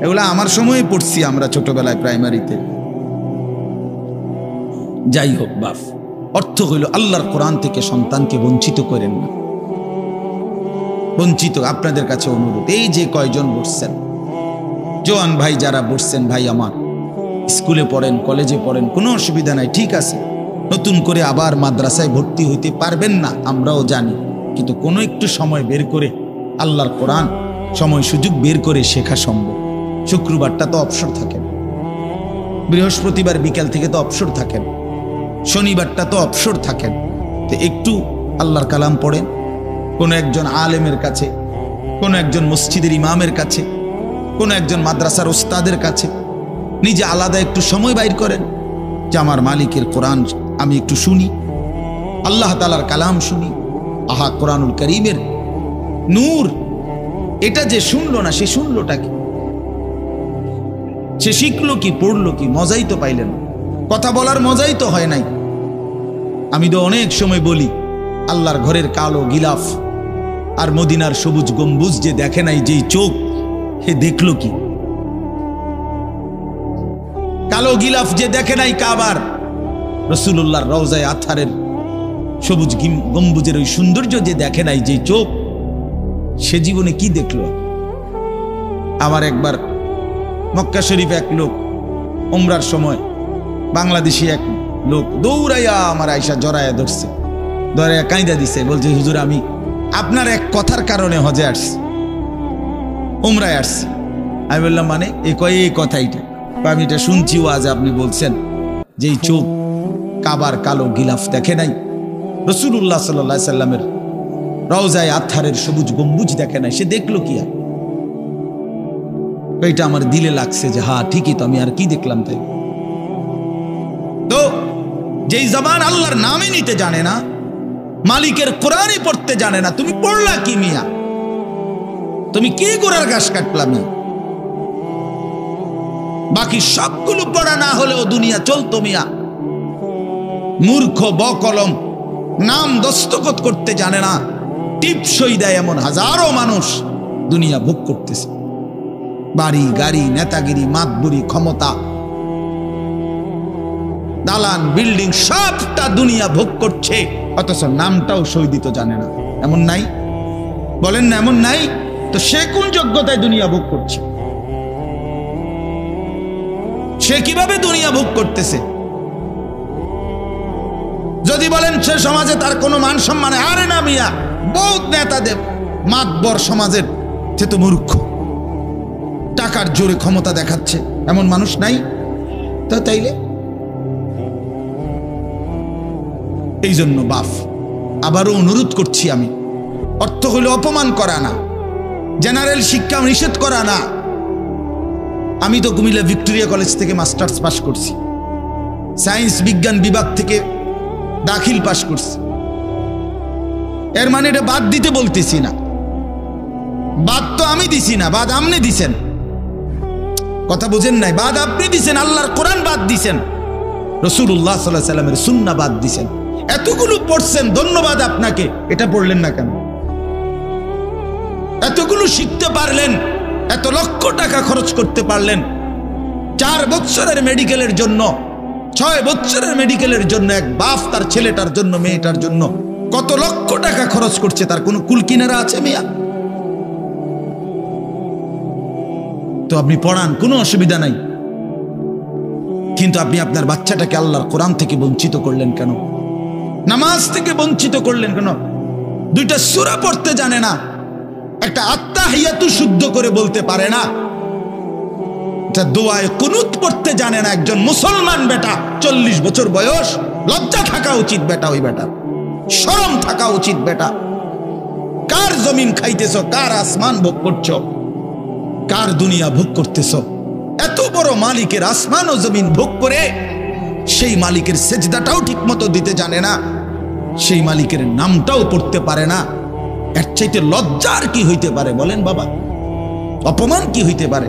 A: এগুলো আমার সময়ে পড়ছি আমরা ছোটবেলায় প্রাইমারিতে। যাই হোক বাপ, অর্থ হইল আল্লাহর কোরআন থেকে সন্তানকে বঞ্চিত করেন না। বঞ্চিত আপনাদের কাছে অনুরোধ। এই যে কয়জন বসছেন, জোয়ান ভাই যারা বসছেন, ভাই আমার স্কুলে পড়েন, কলেজে পড়েন, কোনো অসুবিধা নাই, ঠিক আছে। নতুন করে আবার মাদ্রাসায় ভর্তি হইতে পারবেন না, আমরাও জানি। কিন্তু কোনো একটু সময় বের করে আল্লাহর কোরআন সময় সুযোগ বের করে শেখা সম্ভব। শুক্রবারটা তো অবসর থাকেন, বৃহস্পতিবার বিকাল থেকে তো অবসর থাকেন, শনিবারটা তো অবসর থাকেন। তো একটু আল্লাহর কালাম পড়েন, কোনো একজন আলেমের কাছে, কোনো একজন মসজিদের ইমামের কাছে, কোনো একজন মাদ্রাসার ওস্তাদের কাছে নিজে আলাদা একটু সময় বাইর করেন যে আমার মালিকের কোরআন আমি একটু শুনি, আল্লাহ তাআলার কালাম শুনি। আহা, কোরআনুল কারীমের নূর। এটা যে শুনলো না, সে শুনলোটা কি? সে শিখলো কি, পড়লো কি? মজাই তো পাইলেন। কথা বলার মজাই তো হয় নাই। আমি তো অনেক সময় বলি, আল্লাহর ঘরের কালো গিলাফ আর মদিনার সবুজ গম্বুজ যে দেখে নাই, যেই চোখ, হে দেখলো কি? কালো গিলাফ যে দেখে নাই কাবার, রাসূলুল্লাহর রওজায়ে আতহারের সবুজ গম্বুজের ওই সৌন্দর্য যে দেখে নাই, যেই চোখ, সে জীবনে কি দেখলো? আমার একবার মক্কা শরীফ এক লোক উমরার সময়, বাংলাদেশি এক লোক দৌড়াইয়া আমার আয়সা জড়াইয়া ধরছে, ধরাইয়া কাঁদা দিছে, বলছে হুজুর আমি আপনার এক কথার কারণে হজে আসছি, উমরায় আসছি। আমি বললাম মানে? এই কথাইটা আমি এটা শুনছি আজ আপনি বলছেন যে এই চোখ কাবার কালো গিলাফ দেখে নাই, রাসূলুল্লাহ সাল্লাল্লাহু আলাইহি সাল্লামের রওজায়ে আতহারের সবুজ গম্বুজ দেখে নাই, সে দেখলো কি? আর এটা আমার দিলে লাগছে যে হ্যাঁ ঠিকই তো, আমি আর কি দেখলাম? তাই তো যেই জবান আল্লাহর নামে নিতে জানে না, মালিকের কোরআনই পড়তে জানে না, তুমি পড়লা কি মিয়া? তুমি কি গোড়ার ঘাস কাটলা মিয়া? বাকি সবগুলো পড়া না হলেও দুনিয়া চলতো মিয়া। মূর্খ বকলম, নাম দস্তখত করতে জানে না, টিপসই দেয় এমন হাজারো মানুষ দুনিয়া ভোগ করতেছে। বাড়ি গাড়ি, নেতাগিরি, মাতবুরি, ক্ষমতা, দালান বিল্ডিং সবটা দুনিয়া ভোগ করছে, অথচ নামটাও সই দিতে জানে না। এমন নাই? বলেন না এমন নাই? তো সে কোন যোগ্যতায় দুনিয়া ভোগ করছে? সে কিভাবে দুনিয়া ভোগ করতেছে? যদি বলেন সে সমাজে তার কোনো মান সম্মানে, আরে না মিয়া, বহুত নেতাদের মাতবর সমাজের, সে তো মূর্খ, টাকার জোরে ক্ষমতা দেখাচ্ছে, এমন মানুষ নাই? তো তাইলে এই জন্য বাপ আবারও অনুরোধ করছি আমি, অর্থ হইল অপমান করা না, জেনারেল শিক্ষা নিষেধ করা না। আমি তো কুমিল্লা ভিক্টোরিয়া কলেজ থেকে মাস্টার্স পাস করছি, সায়েন্স বিজ্ঞান বিভাগ থেকে দাখিল পাস করছি। এর মানে এটা বাদ দিতে বলতেছি না, বাদ তো আমি দিছি না, বাদ আপনি দিছেন। কথা বুঝেন নাই? বাদ আপনি দিছেন, আল্লাহর কোরআন বাদ দিছেন, রাসূলুল্লাহ সাল্লাল্লাহু আলাইহি ওয়াসাল্লামের সুন্নাহ বাদ দিছেন। এতগুলো পড়ছেন, ধন্যবাদ আপনাকে। এটা পড়লেন না কেন? এতগুলো শিখতে পারলেন, এত লক্ষ টাকা খরচ করতে পারলেন, 4 বছরের মেডিকেলের জন্য, 6 বছরের মেডিকেলের জন্য এক বাপ তার ছেলেটার জন্য, মেয়েটার জন্য কত লক্ষ টাকা খরচ করছে, তার কোনো কুল কিনারা আছে মিয়া? তো আপনি পড়ান, কোনো অসুবিধা নাই, কিন্তু আপনি আপনার বাচ্চাটাকে আল্লাহর কোরআন থেকে বঞ্চিত করলেন কেন? নামাজ থেকে বঞ্চিত করলেন কেন? 2টা সূরা পড়তে জানে না, একটা আত্তাহিয়াতু শুদ্ধ করে বলতে পারে না, একটা দোয়ায়ে কুনুত পড়তে জানে না। একজন মুসলমান বেটা, 40 বছর বয়স, লজ্জা থাকা উচিত বেটা, ওই বেটা শরম থাকা উচিত বেটা। কার জমিন খাইতেছ, কার আসমান ভোগ করছো, কার দুনিয়া ভোগ করতেছ? এত বড় মালিকের আসমান ও জমিন ভোগ করে সেই মালিকের সেজদাটাও ঠিক মতো দিতে জানে না, সেই মালিকের নামটাও পড়তে পারে না। এর চাইতে লজ্জার কি হইতে পারে বলেন বাবা? অপমান কি হইতে পারে?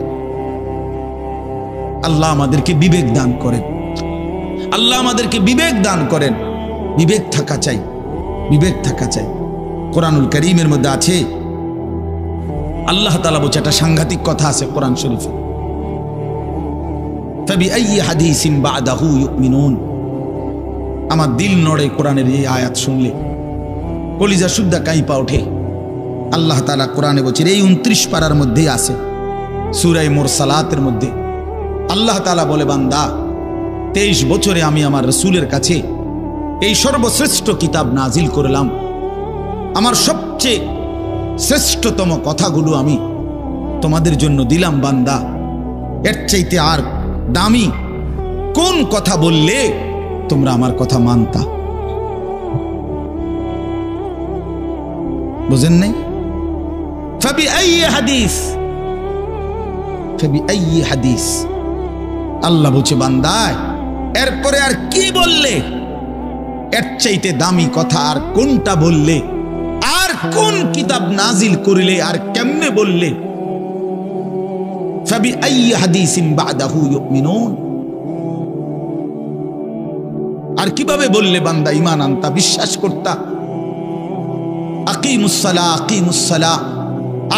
A: আল্লাহ আমাদেরকে বিবেক দান করেন, আল্লাহ আমাদেরকে বিবেক দান করেন। বিবেক থাকা চাই, বিবেক থাকা চাই। কোরআনুল কারীমের মধ্যে আছে, আল্লাহ তাআলা বলছে, একটা সাংঘাতিক কথা আছে কোরআন শরীফে, ফাবিআইয়ি হাদিসিন বা'দাহু ইউমিনুন। আমার দিল নড়ে কোরআনের এই আয়াত শুনলে, কলিজা শুদ্ধা কাঁইপা ওঠে। আল্লাহ তাআলা কোরআনে বলছে, এই 29 পারার মধ্যেই আছে, সূরা মুরসালাতের মধ্যে আল্লাহ তাআলা বলে, বান্দা 23 বছরে আমি আমার রাসূলের কাছে এই সর্বশ্রেষ্ঠ কিতাব নাজিল করলাম, আমার সবচেয়ে শ্রেষ্ঠতম কথাগুলো আমি তোমাদের জন্য দিলাম। বান্দা, এর চাইতে আর দামি কোন কথা বললে তোমরা আমার কথা মানতা? বুঝেন নাই? ফাবিআইয়ি হাদিস, ফাবিআইয়ি হাদিস। আল্লাহ বলছে, বান্দা এরপরে আর কি বললে, এর চাইতে দামি কথা আর কোনটা বললে, আর কোন কিতাব নাজিল করিলে, আর কেমনে বললে? ফাবিআইয়ি হাদিসিন বা'দাহু ইউমিনুন। আর কিভাবে বললে বান্দা ঈমান আনতা, বিশ্বাস করতা? আকিমুস সালাহ, আকিমুস সালাহ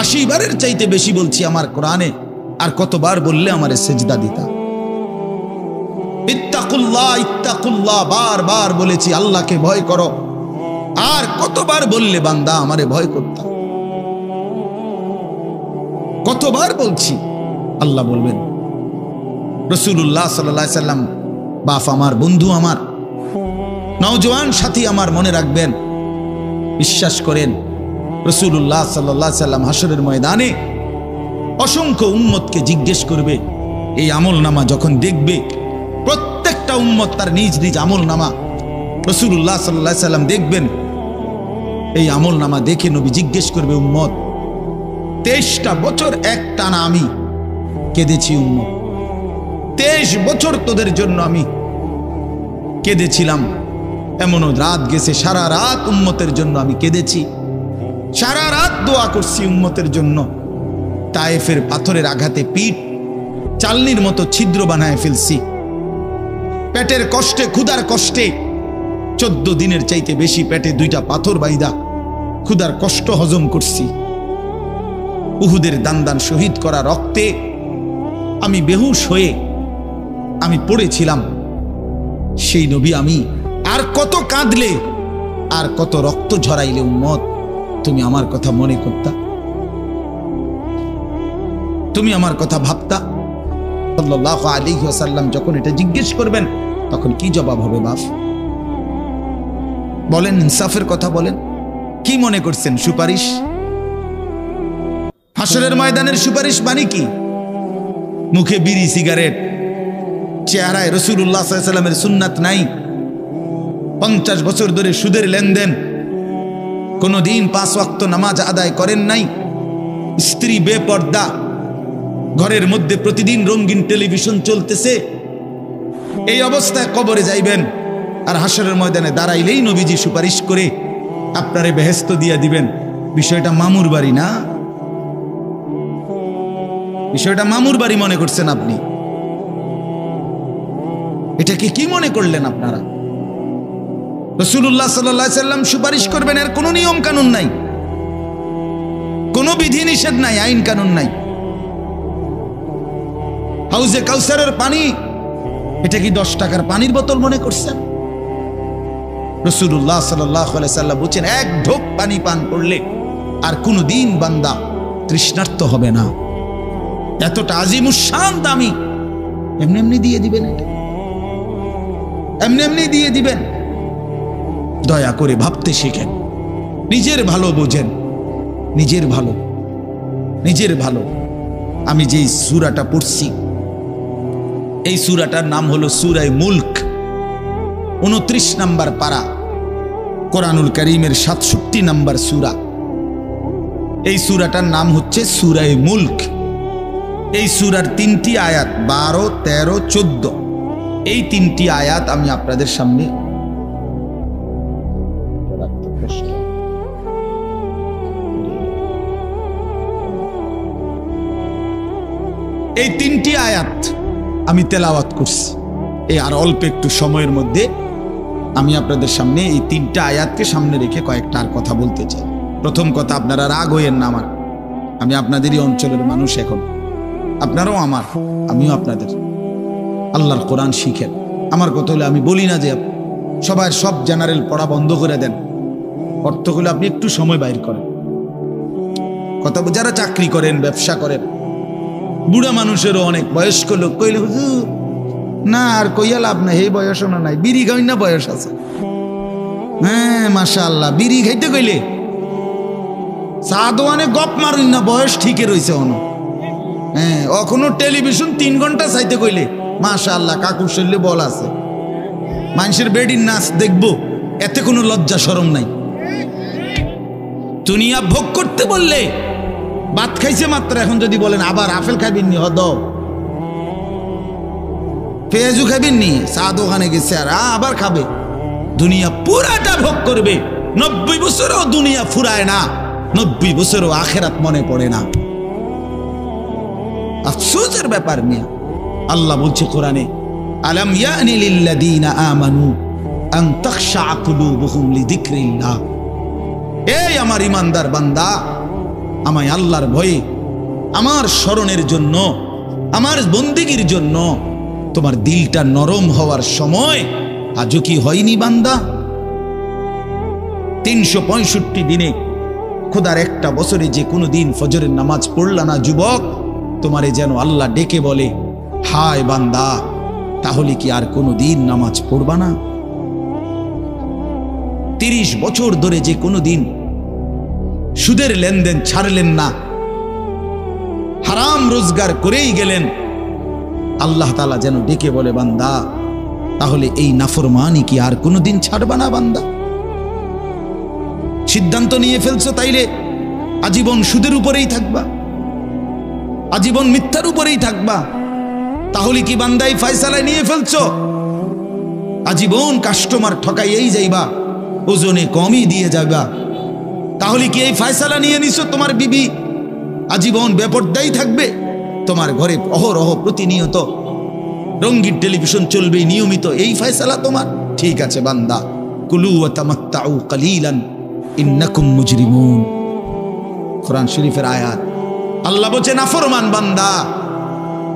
A: 80 বারের চাইতে বেশি বলছি আমার কোরআনে, আর কতবার বললে আমারে সেজদা দিতা? ইত্তাকুল্লাহ, ইত্তাকুল্লাহ বারবার বলেছি, আল্লাহকে ভয় করো, আর কতবার বললে বান্দা আমারে ভয় করতা? কতবার বলছি? আল্লাহ বলবেন। রাসূলুল্লাহ সাল্লাল্লাহু আলাইহি সাল্লাম বাপ আমার, বন্ধু আমার, নওজোয়ান সাথী আমার, মনে রাখবেন, বিশ্বাস করেন, রাসূলুল্লাহ সাল্লাল্লাহু আলাইহি সাল্লাম হাসরের ময়দানে অসংখ্য উম্মতকে জিজ্ঞেস করবে। এই আমলনামা যখন দেখবে, প্রত্যেকটা উম্মত তার নিজ নিজ আমলনামা, রাসূলুল্লাহ সাল্লাল্লাহু আলাইহি সাল্লাম দেখবেন। এই আমলনামা দেখে নবী জিজ্ঞেস করবে, উম্মত 23টা বছর একটানা আমি কেঁদেছি, উম্মত 23 বছর তোদের জন্য আমি কেঁদেছিলাম। এমনও রাত গেছে, সারা রাত উম্মতের জন্য আমি কেঁদেছি, সারা রাত দোয়া করছি উম্মতের জন্য। তায়েফের পাথরের আঘাতে পিঠ চালনির মতো ছিদ্র বানায় ফেলছি। পেটের কষ্টে, ক্ষুধার কষ্টে 14 দিনের চাইতে বেশি পেটে 2টা পাথর বাইদা ক্ষুধার কষ্ট হজম করছি। উহুদের দান শহীদ করা রক্তে আমি বেহুশ হয়ে আমি পড়েছিলাম। সেই নবী আমি আর কত কাঁদলে, আর কত রক্ত ঝরাইলে উম্মত তুমি আমার কথা মনে করতা, তুমি আমার কথা ভাবতা? সাল্লাল্লাহু আলাইহি ওয়াসাল্লাম যখন এটা জিজ্ঞেস করবেন তখন কি জবাব হবে বাপ? বলেন, ইনসাফের কথা বলেন। কি মনে করছেন সুপারিশ? হাসরের ময়দানের সুপারিশ মানে কি? মুখে বিড়ি সিগারেট, চেহারায় রাসূলুল্লাহ সাল্লাল্লাহু আলাইহি ওয়াসাল্লামের সুন্নাত নাই, 50 বছর ধরে সুদের লেনদেন, কোনদিন 5 ওয়াক্ত নামাজ আদায় করেন নাই, স্ত্রী বেপর্দা, ঘরের মধ্যে প্রতিদিন রঙিন টেলিভিশন চলতেছে, এই অবস্থায় কবরে যাইবেন। আর হাসরের ময়দানে দাঁড়াইলেই নবীজি সুপারিশ করে আপনারে বেহেশত দিয়া দিবেন। বিষয়টা মামুর বাড়ি না, বিষয়টা মামুর বাড়ি মনে করছেন আপনি। এটাকে কি মনে করলেন আপনারা? রাসূলুল্লাহ সাল্লাল্লাহু আলাইহি সাল্লাম সুপারিশ করবেন, এর কোনো নিয়ম কানুন নাই, কোনো বিধি নিষেধ নাই, আইন কানুন নাই। হাউজে কাউসারের পানি, এটা কি 10 টাকার পানির বোতল মনে করছেন? রাসূলুল্লাহ সাল্লাল্লাহু আলাইহি সাল্লাম বলেন, 1 ঢোক পানি পান করলে আর কোনদিন বান্দা তৃষ্ণার্ত হবে না। এতটা আজিমুস শান দামি, এমনি এমনি দিয়ে দিবেন? এটা এমনি এমনি দিয়ে দিবেন? দয়া করে ভাবতে শিখেন, নিজের ভালো বোঝেন, নিজের ভালো, নিজের ভালো। আমি যে সূরাটা পড়ছি, এই সূরাটার নাম হলো সূরা মুলক, 29 নম্বর পারা, কোরআনুল কারীমের 67 নম্বর সূরা। এই সূরাটার নাম হচ্ছে সূরা মুলক। এই সূরার 3টি আয়াত 12, 13, 14, এই 3টি আয়াত আমি আপনাদের সামনে এই 3টি আয়াত আমি তেলাওয়াত করছি। এই আর অল্প একটু সময়ের মধ্যে আমি আপনাদের সামনে এই 3টা আয়াতকে সামনে রেখে কয়েকটা আর কথা বলতে চাই। প্রথম কথা, আপনারা রাগ হইয়েন না আমার, আমি আপনাদেরই অঞ্চলের মানুষ, এখন আপনারাও আমার, আমিও আপনাদের। আল্লাহর কোরআন শিখেন। আমার কথা হলে আমি বলি না যে সবার সব জেনারেল পড়া বন্ধ করে দেন, অর্থগুলো আপনি একটু সময় বাইর করেন। কথা, যারা চাকরি করেন, ব্যবসা করেন, বুড়া মানুষেরও অনেক বয়স্ক লোক কইলে হুজুর না আর কইয়া লাভ নাই, এই বয়সও নাই, বিড়ি খাই না বয়স আছে। হ্যাঁ মাশাআল্লাহ, বিড়ি খাইতে কইলে চা দোয়ানে গপ মারুন না, বয়স ঠিকই রয়েছে অন। হ্যাঁ, এখনো টেলিভিশন 3 ঘন্টা চাইতে কইলে মাশাআল্লাহ কাকুর শরীরে বল আছে। মানুষের বেডির নাচ দেখবো, এতে কোনো লজ্জা শরম নাই। দুনিয়া ভোগ করতে বললে, ভাত খাইছে মাত্র, এখন যদি বলেন আবার আপেল খাইবেন নি, হদ পেঁয়াজু খাইবেন নি, চা দোকানে গেছে আর আবার খাবে। দুনিয়া পুরাটা ভোগ করবে। 90 বছরও দুনিয়া ফুরায় না, 90 বছরও আখেরাত মনে পড়ে না। আফসোসের ব্যাপার মিয়া। আল্লাহ বলছে কোরআনে, আলাম ইয়ানি লিল্লাযীনা আমানু আন তাখশা কুলুবুহুম লিযিকরিল্লাহ। এই আমার ইমানদার বান্দা, আমায় আল্লাহর ভয়ে, আমার স্মরণের জন্য, আমার বন্দেগীর জন্য তোমার দিলটা নরম হওয়ার সময় আজও কি হয়নি বান্দা? 365 দিনে, খোদার একটা বছরে যে কোনো দিন ফজরের নামাজ পড়লা না যুবক, তোমারে যেন আল্লাহ ডেকে বলে, হায় বান্দা, তাহলে কি আর কোনো দিন নামাজ পড়বা না? 30 বছর ধরে যে কোনো দিন সুদের লেনদেন ছাড়লেন না, হারাম রোজগার করেই গেলেন, আল্লাহ তাআলা যেন ডেকে বলে, বান্দা, তাহলে এই নাফরমানি কি আর কোনোদিন ছাড়বা না বান্দা? সিদ্ধান্ত নিয়ে ফেলছো তাইলে আজীবন সুদের উপরেই থাকবা, আজীবন মিথ্যার উপরেই থাকবা। তাহলে কি বান্দা এই ফয়সালা নিয়ে ফেলছো, আজীবন কাস্টমার ঠকাইয়েই যাইবা, ওজনে কমই দিয়ে যাবা? তাহলে কি এই ফয়সালা নিয়ে নিছো তোমার বিবি আজীবন বেপরদাই থাকবে, তোমার ঘরে অহরহ প্রতিনিয়ত রঙিন টেলিভিশন চলবে নিয়মিত, এই ফয়সালা তোমার? ঠিক আছে বান্দা, কুলু ওয়া তামাত্তাউ কালিলান ইন্নাকুম মুজরিমুন। কোরআন শরীফের আয়াত। আল্লাহ বলছে নাফরমান বান্দা,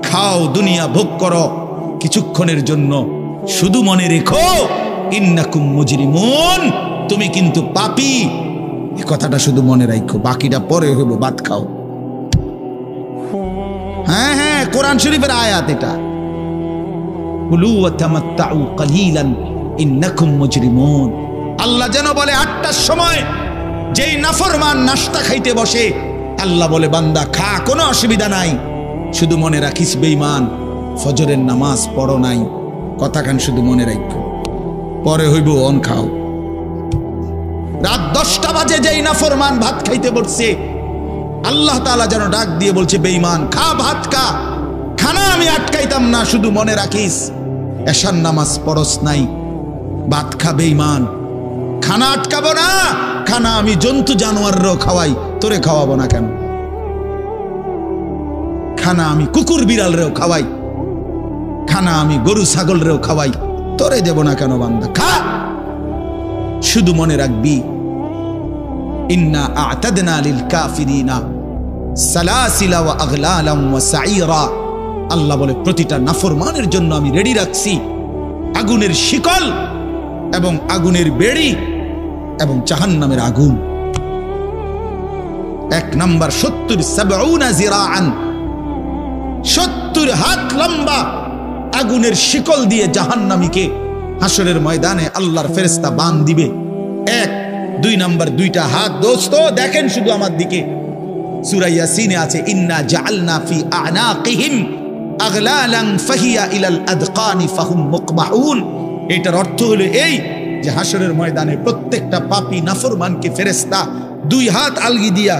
A: খাও, দুনিয়া ভোগ করো কিছুক্ষণের জন্য, শুধু মনে রেখো ইন্নাকুম মুজরিমুন, তুমি কিন্তু পাপী। এই কথাটা শুধু মনে রাখো, বাকিটা পরে হইব, ভাত খাও। হ্যাঁ হ্যাঁ, কোরআন শরীফের আয়াত এটা। কুলু ওয়া তামাত্তাউ কালিলান ইন্নাকুম মুজরিমুন। আল্লাহ যেন বলে 8টার সময় যেই নাফরমান নাস্তা খাইতে বসে, আল্লাহ বলে বান্দা খা, কোনো অসুবিধা নাই, শুধু মনে রাখিস বেঈমান ফজরের নামাজ পড়ো নাই। কথাখান শুধু মনে রাখো, পরে হইব অন খাও। রাত 10টা বাজে যেই নাফরমান ভাত খাইতে বসছে, আল্লাহ তাআলা যেন ডাক দিয়ে বলছে বেঈমান খা, ভাত খা, খানা আমি আটকাইতাম না, শুধু মনে রাখিস এশার নামাজ পড়স নাই, ভাত খা বেঈমান। খানা আটকাবো না, খানা আমি জন্তু জানোয়াররাও খাওয়াই, তোরে খাওয়াবো না কেন? খানা আমি কুকুর বিড়ালরেও খাওয়াই, খানা আমি গরু ছাগলরেও খাওয়াই, তোরে দেব না কেন বান্দা? খা, শুধু মনে রাখবি ইন্না আ'তাদনা লিল কাফিরিনা সালাসিলা ওয়া আগলালাম ওয়া সাঈরা। আল্লাহ বলে প্রতিটা নাফরমানের জন্য আমি রেডি রাখছি আগুনের শিকল এবং আগুনের বেড়ি এবং জাহান্নামের আগুন। 1 নাম্বার 70 জিরাআন, 70 হাত লম্বা আগুনের শিকল দিয়ে জাহান্নামীকে হাসরের ময়দানে আল্লাহর ফেরেশতা বাঁধ দিবে। 1 2 নাম্বার 2টা হাত। দোস্ত দেখেন শুধু আমার দিকে, সূরা ইয়াসিনে আছে ইন্না জাআলনা ফি আ'নাকিহিম আগলালান ফাহিয়া ইলাল আদকানি ফাহুম মুকমাহুন। এটার অর্থ হলো এই যে হাসরের ময়দানে প্রত্যেকটা পাপী নাফরমানকে ফেরেশতা 2 হাত আলগি দিয়া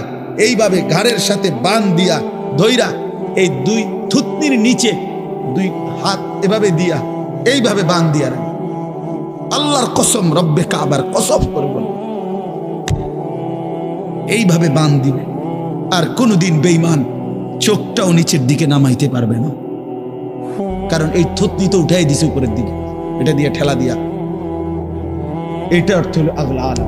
A: এইভাবে ঘাড়ের সাথে বাঁধ দিয়া ধইরা এই 2 থুতনির নিচে 2 হাত এভাবে দিয়া এইভাবে বাঁধ দিয়া রাখে। আল্লাহর কসম, রব্বে কাবার কসম করে বল, এইভাবে বাঁধ দিবে। আর কোনদিন বেঈমান চোখটাও নিচের দিকে নামাইতে পারবে না, কারণ এই থুতনি তো উঠাই দিছে উপরের দিকে, এটা দিয়ে ঠেলা দিয়া। এটা অর্থ হলো আগলাল।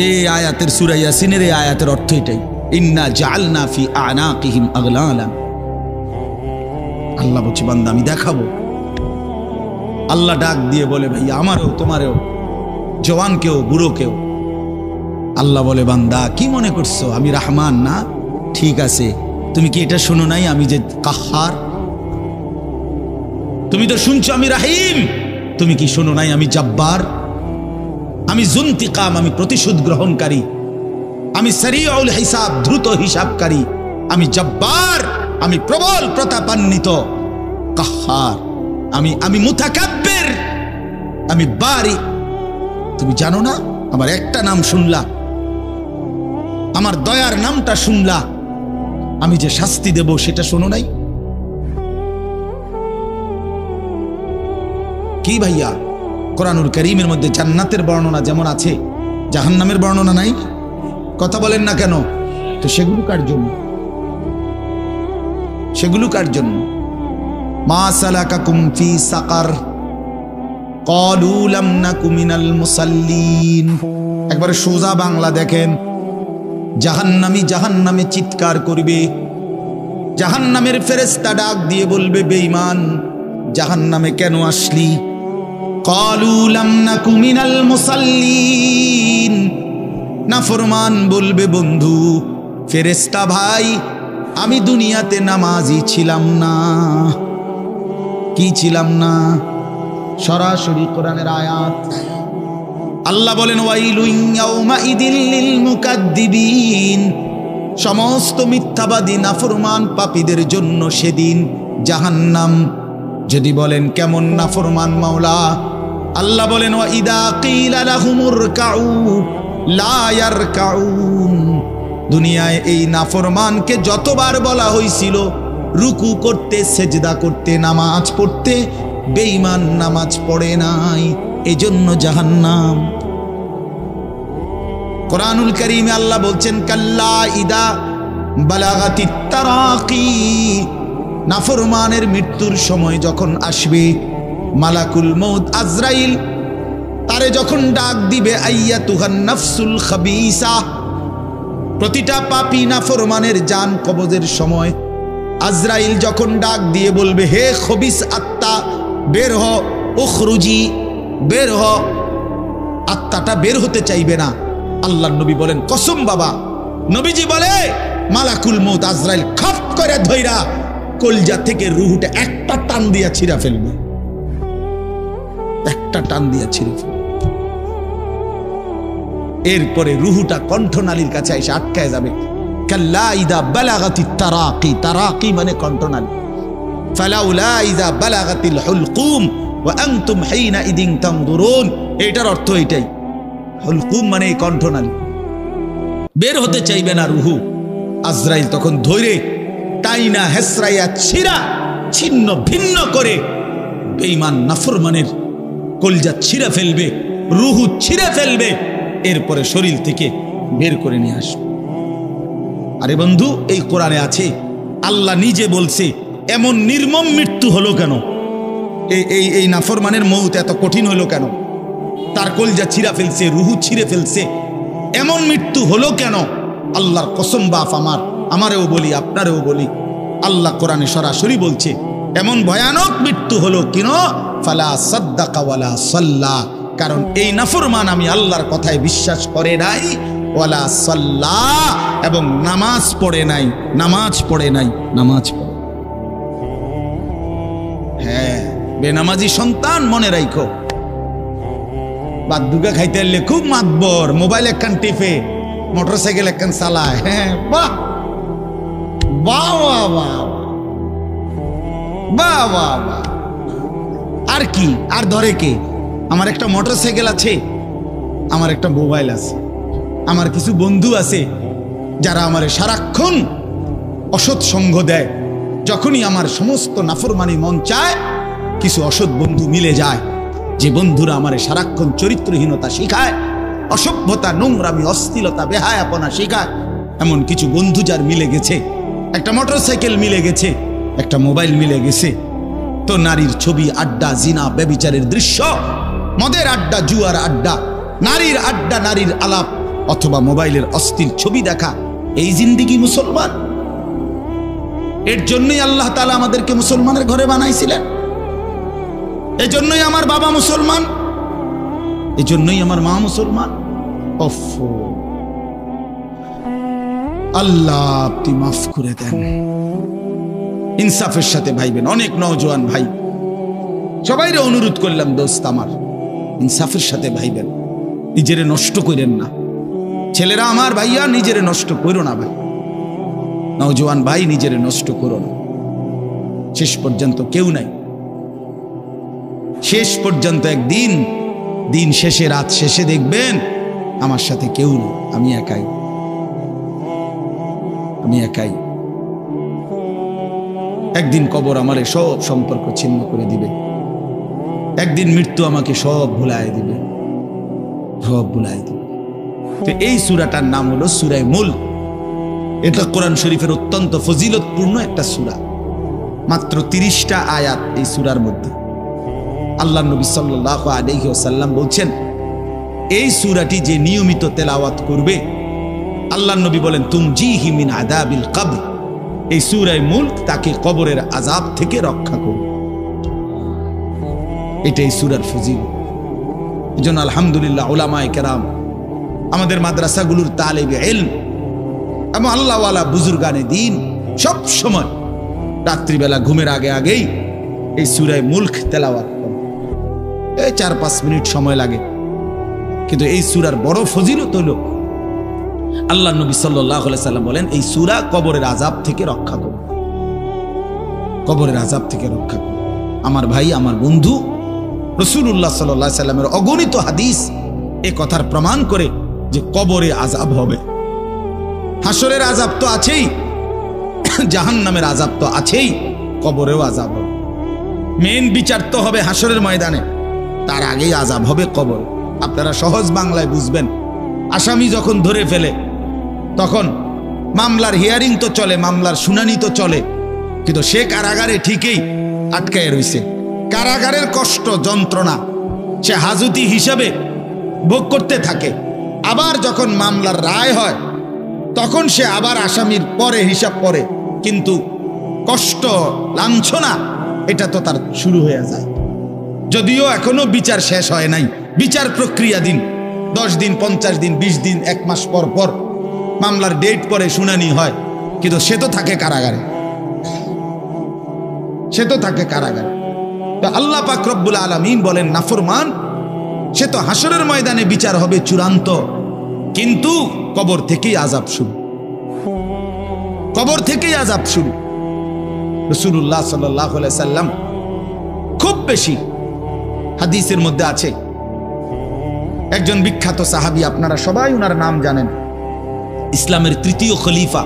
A: এই আয়াতের সূরা ইয়াসিনের এই আয়াতের অর্থ এটাই, ইন্না জাআলনা ফি আ'নাকিহিম আগলালান। আল্লাহ বলছে বান্দা আমি দেখাবো। আল্লাহ ডাক দিয়ে বলে ভাই আমারও তোমারও, জওয়ানকেও বুড়োকেও। আল্লাহ বলে বান্দা কি মনে করছো আমি রহমান না? ঠিক আছে, তুমি কি এটা শোনো নাই আমি যে কাহ্হার? তুমি তো শুনছো আমি রাহিম, তুমি কি শোনো নাই আমি জব্বার? আমি যুনতিকাম, আমি প্রতিশোধ গ্রহণকারী, আমি সারিউল হিসাব, দ্রুত হিসাবকারী, আমি জব্বার, আমি প্রবল প্রতাপান্বিত কাহ্হার, আমি মুতাকাব্বির, আমি বারি। তুমি জানো না? আমার একটা নাম শুনলা, আমার দয়ার নামটা শুনলা, আমি যে শাস্তি দেব সেটা শোনো নাই? কি ভাইয়া, কোরআনুল কারীমের মধ্যে জান্নাতের বর্ণনা যেমন আছে, জাহান্নামের বর্ণনা নাই? কথা বলেন না কেন? তো সেগুলো কার জন্য? সেগুলো কার জন্য? মা সালাকাকুম ফি সাকার ক্বালু লাম নাকু মিনাল মুসাল্লিন। একবারে সোজা বাংলা দেখেন, জাহান্নামী জাহান্নামে চিৎকার করবে, জাহান্নামের ফেরেশতা ডাক দিয়ে বলবে বেঈমান জাহান্নামে কেন আসলি? ক্বালু লাম নাকু মিনাল মুসাল্লিন। নাফরমান বলবে বন্ধু ফেরেশতা ভাই আমি দুনিয়াতে নামাজি ছিলাম না। কি ছিলাম না? সরাসরি কোরআনের আয়াত। আল্লাহ বলেন ওয়াইলুন ইয়াউমাইদিল লিল মুকাদ্দিবিন, সমস্ত মিথ্যাবাদী নাফরমান পাপীদের জন্য সেদিন জাহান্নাম। যদি বলেন কেমন নাফরমান মাওলা? আল্লাহ বলেন ওয়া ইদা কিলা লাহুমুর কাউ লা ইয়ারকাউন। দুনিয়ায় এই নাফরমানকে যতবার বলা হয়েছিল রুকু করতে, সেজদা করতে, নামাজ পড়তে, বেঈমান নামাজ পড়ে নাই, এজন্য জাহান্নাম। কোরআনুল কারীমে আল্লাহ বলছেন কাল্লা ইদা বালাগাতিত তারাকি, নাফরমানের মৃত্যুর সময় যখন আসবে, মালাকুল মউত আজরাইল তারে যখন ডাক দিবে, আইয়াতুহান নাফসুল খাবিসা, প্রতিটা পাপী নাফরমানের জান কবজের সময় আজরাইল যখন ডাক দিয়ে বলবে, হে খবিস আত্মা বের হ, উখরুজি বের হ, আত্মাটা বের হতে চাইবে না। আল্লাহর নবী বলেন, কসম বাবা। নবীজি বলে, মালাকুল মউত আজরাইল খপ করে ধইরা কলজা থেকে রুহটা একটা টান দিয়া ছিঁড়া ফেলবে, একটা টান দিয়া ছিঁড়ে ফেলবে। এরপরে রুহুটা কণ্ঠনালীর কাছে এসে আটকায় যাবে। কাল্লা ইদা বালাগাতিত তারাকি, তারাকি মানে কণ্ঠনালী। ফালাউলা ইদা বালাগাতিল হুলকুম ওয়া আনতুম হিনা ইদিন তানজুরুন, এটার অর্থ এটাই। হুলকুম মানে কণ্ঠনালী, বের হতে চাইবে না রুহু। আজরাইল তখন ধরে টাইনা হেসরাইয়া ছিঁড়া ছিন্ন ভিন্ন করে বেঈমান নাফরমানের কলজা ছিঁড়ে ফেলবে, রুহু ছিঁড়ে ফেলবে, এরপরে শরীর থেকে বের করে নিয়ে আসবে। আরে বন্ধু, এই কোরআনে আছে, আল্লাহ নিজে বলছে এমন নির্মম মৃত্যু হলো কেন, এই নাফরমানের মউত এত কঠিন হলো কেন, তার কলজা ছিঁড়া ফেলছে, রুহু ছিঁড়ে ফেলছে, এমন মৃত্যু হলো কেন? আল্লাহর কসম বাপ, আমারেও বলি, আপনারেও বলি, আল্লাহ কোরআনে সরাসরি বলছে এমন ভয়ানক মৃত্যু হলো কেন? ফালা সাদ্দাকা ওয়ালা সাল্লা, কারণ এই নাফরমান আমি আল্লাহর কথায় বিশ্বাস করে নাই, ওয়ালা সাল্লা, এবং নামাজ পড়ে নাই, নামাজ পড়ে নাই, নামাজ পড়ে। হ্যাঁ, বেনামাজি সন্তান মনে রাখো, বাদুকা খাইতে এলে খুব মাতবর, মোবাইল একখান টিপে, মোটরসাইকেল একখান চালায়। হ্যাঁ, বাহ বাহ বাহ বাহ বাহ বাহ বাহ। আর কি, আর ধরে কে? আমার একটা মোটরসাইকেল আছে, আমার একটা মোবাইল আছে, আমার কিছু বন্ধু আছে যারা আমার সারাক্ষণ অসৎ সঙ্গ দেয়। যখনই আমার সমস্ত নাফরমানি মন চায়, কিছু অসৎ বন্ধু মিলে যায়, যে বন্ধুরা আমার সারাক্ষণ চরিত্রহীনতা শিখায়, অসভ্যতা, নোংরামি, অশ্লীলতা, বেহায়াপনা শিখায়। এমন কিছু বন্ধু যার মিলে গেছে, একটা মোটরসাইকেল মিলে গেছে, একটা মোবাইল মিলে গেছে, তো নারীর ছবি, আড্ডা, জিনা, ব্যভিচারের দৃশ্য, মদের আড্ডা, জুয়ার আড্ডা, নারীর আড্ডা, নারীর আলাপ, অথবা মোবাইলের অশ্লীল ছবি দেখা, এই জিন্দিগি মুসলমান? এর জন্যই আল্লাহ তাআলা আমাদেরকে মুসলমানের ঘরে বানাইছিলেন। এজন্যই আমার বাবা মুসলমান, এজন্যই আমার মা মুসলমান। আল্লাহ আপনি মাফ করে দেন, ইনসাফের সাথে ভাইবেন। অনেক নওজোয়ান ভাই, সবাইরে অনুরোধ করলাম, দোস্ত আমার, ইনসাফের সাথে ভাইবেন, নিজেরে নষ্ট করেন না। ছেলেরা আমার, ভাইয়া নিজেরে নষ্ট করো না ভাই, নওজোয়ান ভাই নিজেরে নষ্ট করো না। শেষ পর্যন্ত কেউ নাই, শেষ পর্যন্ত একদিন, দিন শেষে, রাত শেষে দেখবেন আমার সাথে কেউ নেই, আমি একাই, আমি একাই। একদিন কবর আমারে সব সম্পর্ক ছিন্ন করে দিবে, একদিন মৃত্যু আমাকে সব ভুলায় দিবে, সব ভুলায় দিবে। তো এই সূরাটার নাম হলো সূরা মুলক। এটা কোরআন শরীফের অত্যন্ত ফজিলতপূর্ণ একটা সূরা, মাত্র 30টা আয়াত এই সূরার মধ্যে। আল্লাহ নবী সাল্লাল্লাহু আলাইহি ওয়াসাল্লাম বলছেন, এই সূরাটি যে নিয়মিত তেলাওয়াত করবে, আল্লাহ নবী বলেন, তুমজিহি মিন আযাবিল কবর, এই সূরা মুলক তাকে কবরের আযাব থেকে রক্ষা করবে। এটাই সূরার ফজিলত। এজন্য আলহামদুলিল্লাহ উলামায়ে কেরাম, আমাদের মাদ্রাসাগুলোর তালিবে ইলম এবং আল্লাহওয়ালা বুজুর্গানে দ্বীন সব সময় রাত্রিবেলা ঘুমের আগেই এই সূরা মুলক তেলাওয়াত করে। এই 4-5 মিনিট সময় লাগে, কিন্তু এই সূরার বড় ফজিলত হলো, আল্লাহ নবী সাল্লাল্লাহু আলাইহি সাল্লাম বলেন, এই সূরা কবরের আযাব থেকে রক্ষা করবে, কবরের আযাব থেকে রক্ষা করবে। আমার ভাই, আমার বন্ধু, রাসূলুল্লাহ সাল্লাল্লাহু আলাইহি সাল্লামের অগণিত হাদিস এই কথার প্রমাণ করে যে কবরে আযাব হবে। হাসরের আযাব তো আছেই, জাহান্নামের আযাব তো আছেই, কবরেও আযাব হবে। মেন বিচার তো হবে হাসরের ময়দানে, তার আগেই আযাব হবে কবর। আপনারা সহজ বাংলায় বুঝবেন, আসামি যখন ধরে ফেলে, তখন মামলার হিয়ারিং তো চলে, মামলার শুনানি তো চলে, কিন্তু সে কারাগারে ঠিকই আটকায় রইছে। কারাগারের কষ্ট যন্ত্রণা সে হাজতি হিসাবে ভোগ করতে থাকে। আবার যখন মামলার রায় হয় তখন সে আবার আসামির পরে হিসাব করে, কিন্তু কষ্ট লাঞ্ছনা এটা তো তার শুরু হয়ে যায়। যদিও এখনো বিচার শেষ হয় নাই, বিচার প্রক্রিয়াধীন, 10 দিন 50 দিন 20 দিন 1 মাস পর পর মামলার ডেট পরে শুনানি হয়, কিন্তু সে তো থাকে কারাগারে, সে তো থাকে কারাগারে। তো আল্লাহ পাক রব্বুল আলামিন বলেন নাফরমান সে তো হাসরের ময়দানে বিচার হবে চূড়ান্ত, কিন্তু কবর থেকেই আযাব শুরু, কবর থেকেই আযাব শুরু। রাসূলুল্লাহ সাল্লাল্লাহু আলাইহি সাল্লাম খুব বেশি হাদিসের মধ্যে আছে, একজন বিখ্যাত সাহাবী, আপনারা সবাই ওনার নাম জানেন, ইসলামের 3য় খলিফা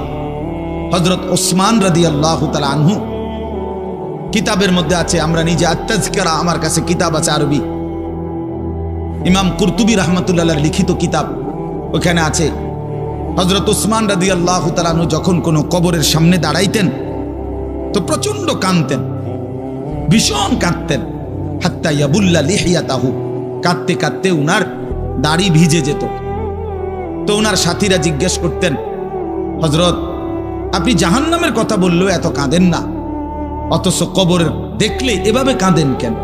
A: হযরত ওসমান রাদিয়াল্লাহু তাআলা আনহু। কিতাবের মধ্যে আছে, আমরা নিজে আত-তাযকিরা, আমার কাছে কিতাব আছে আরবি, ইমাম কুরতুবী রাহমাতুল্লাহ আলাইহির লিখিত কিতাব, ওখানে আছে হযরত ওসমান রাদিয়াল্লাহু তাআলা আনহু যখন কোনো কবরের সামনে দাঁড়াইতেন তো প্রচন্ড কাঁদতেন, ভীষণ কাঁদতেন, হাত্তা ইয়াবুল্লা লিহিয়াতাহু, কাঁদতে কাঁদতে উনার দাড়ি ভিজে যেত। তো উনার সাথীরা জিজ্ঞেস করতেন, হযরত আপনি জাহান্নামের কথা বললেও এত কাঁদেন না, অথচ কবরের দেখলে এভাবে কাঁদেন কেন?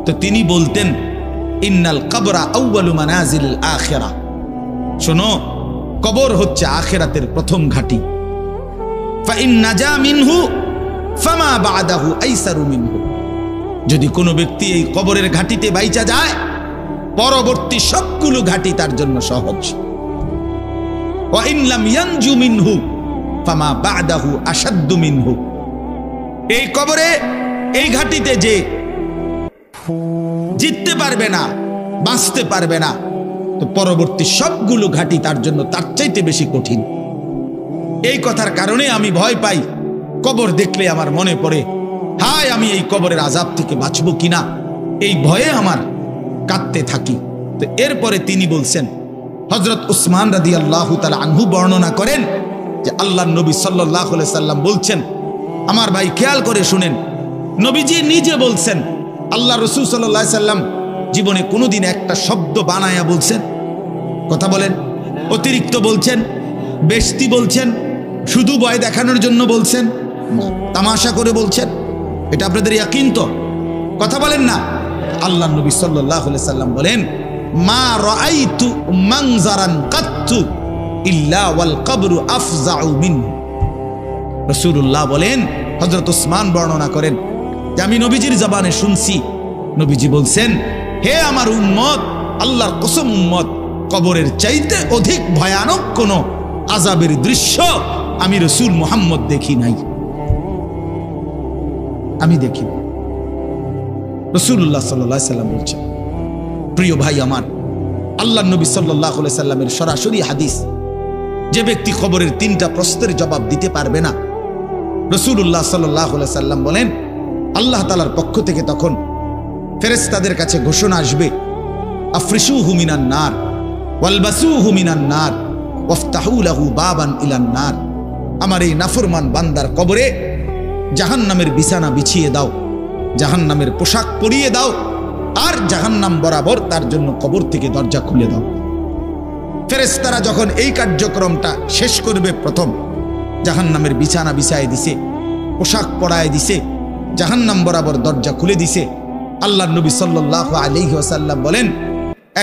A: তো তিনি বলতেন, ইন্নাল কবরা আউয়ালু মানাজিল আখিরা, শোনো কবর হচ্ছে আখিরাতের প্রথম ঘাঁটি। ফা ইন নাজা মিনহু ফামা বাদাহু আইসারু মিনহু, যদি কোনো ব্যক্তি এই কবরের ঘাটিতে বাইচা যায় পরবর্তী সবগুলো ঘাটি তার জন্য সহজ। ওয়া ইন লাম ইয়ানজু মিনহু ফামা বাদাহু আশাদ্দু মিনহু, এই কবরে এই ঘাটিতে যে জিততে পারবে না, বাঁচতে পারবে না, তো পরবর্তী সবগুলো ঘাটি তার জন্য তার চাইতে বেশি কঠিন। এই কথার কারণে আমি ভয় পাই, কবর দেখলে আমার মনে পড়ে, হায় আমি এই কবরের আযাব থেকে বাঁচবো কিনা, এই ভয়ে আমার কাঁদতে থাকি। তো এরপরে তিনি বলছেন, হযরত উসমান রাদিয়াল্লাহু তাআলা আনহু বর্ণনা করেন যে আল্লাহর নবী সাল্লাল্লাহু আলাইহি সাল্লাম বলছেন, আমার ভাই খেয়াল করে শুনেন, নবীজি নিজে বলছেন, আল্লাহ রাসূল সাল্লাল্লাহু আলাইহি সাল্লাম জীবনে কোনোদিন একটা শব্দ বানায়া বলছেন? কথা বলেন, অতিরিক্ত বলছেন, বেশতি বলছেন, শুধু ভয় দেখানোর জন্য বলছেন, তামাশা করে বলছেন? এটা আপনাদের ইয়াকিন তো? কথা বলেন না। আল্লাহ নবী সাল্লাল্লাহু আলাইহি সাল্লাম বলেন, মা রাআইতু মানজারান কাত্তু ইল্লা ওয়াল কবরু আফজাউ মিনহু। রাসূলুল্লাহ বলেন, হযরত ওসমান বর্ণনা করেন যে আমি নবীজির জবানে শুনছি, নবীজি বলছেন, হে আমার উম্মত, আল্লাহর কসম উম্মত, কবরের চাইতে অধিক ভয়ানক কোন আযাবের দৃশ্য আমি রাসূল মুহাম্মদ দেখি নাই, আমি দেখি। রাসূলুল্লাহ সাল্লাল্লাহু আলাইহি সাল্লাম বলছেন, প্রিয় ভাই আমার, আল্লাহর নবী সাল্লাল্লাহু আলাইহি সাল্লামের সরাসরি হাদিস, যে ব্যক্তি কবরের 3টা প্রশ্নের জবাব দিতে পারবে না, রাসূলুল্লাহ সাল্লাল্লাহু আলাইহি সাল্লাম বলেন আল্লাহ তাআলার পক্ষ থেকে তখন ফেরেশতাদের কাছে ঘোষণা আসবে, আফরিশুহু মিনান নার ওয়ালবাসুহু মিনান নার ওয়াফতাহু লাহু বাবান ইলান নার। আমার এই নাফরমান বান্দার কবরে জাহান্নামের বিছানা বিছিয়ে দাও, জাহান্নামের পোশাক পরিয়ে দাও, আর জাহান্নাম বরাবর তার জন্য কবর থেকে দরজা খুলে দাও। ফেরেশতারা যখন এই কার্যক্রমটা শেষ করবে, প্রথম জাহান্নামের বিছানা বিছায় দিছে, পোশাক পরায় দিছে, জাহান্নাম বরাবর দরজা খুলে দিছে, আল্লাহর নবী সাল্লাল্লাহু আলাইহি ওয়াসাল্লাম বলেন,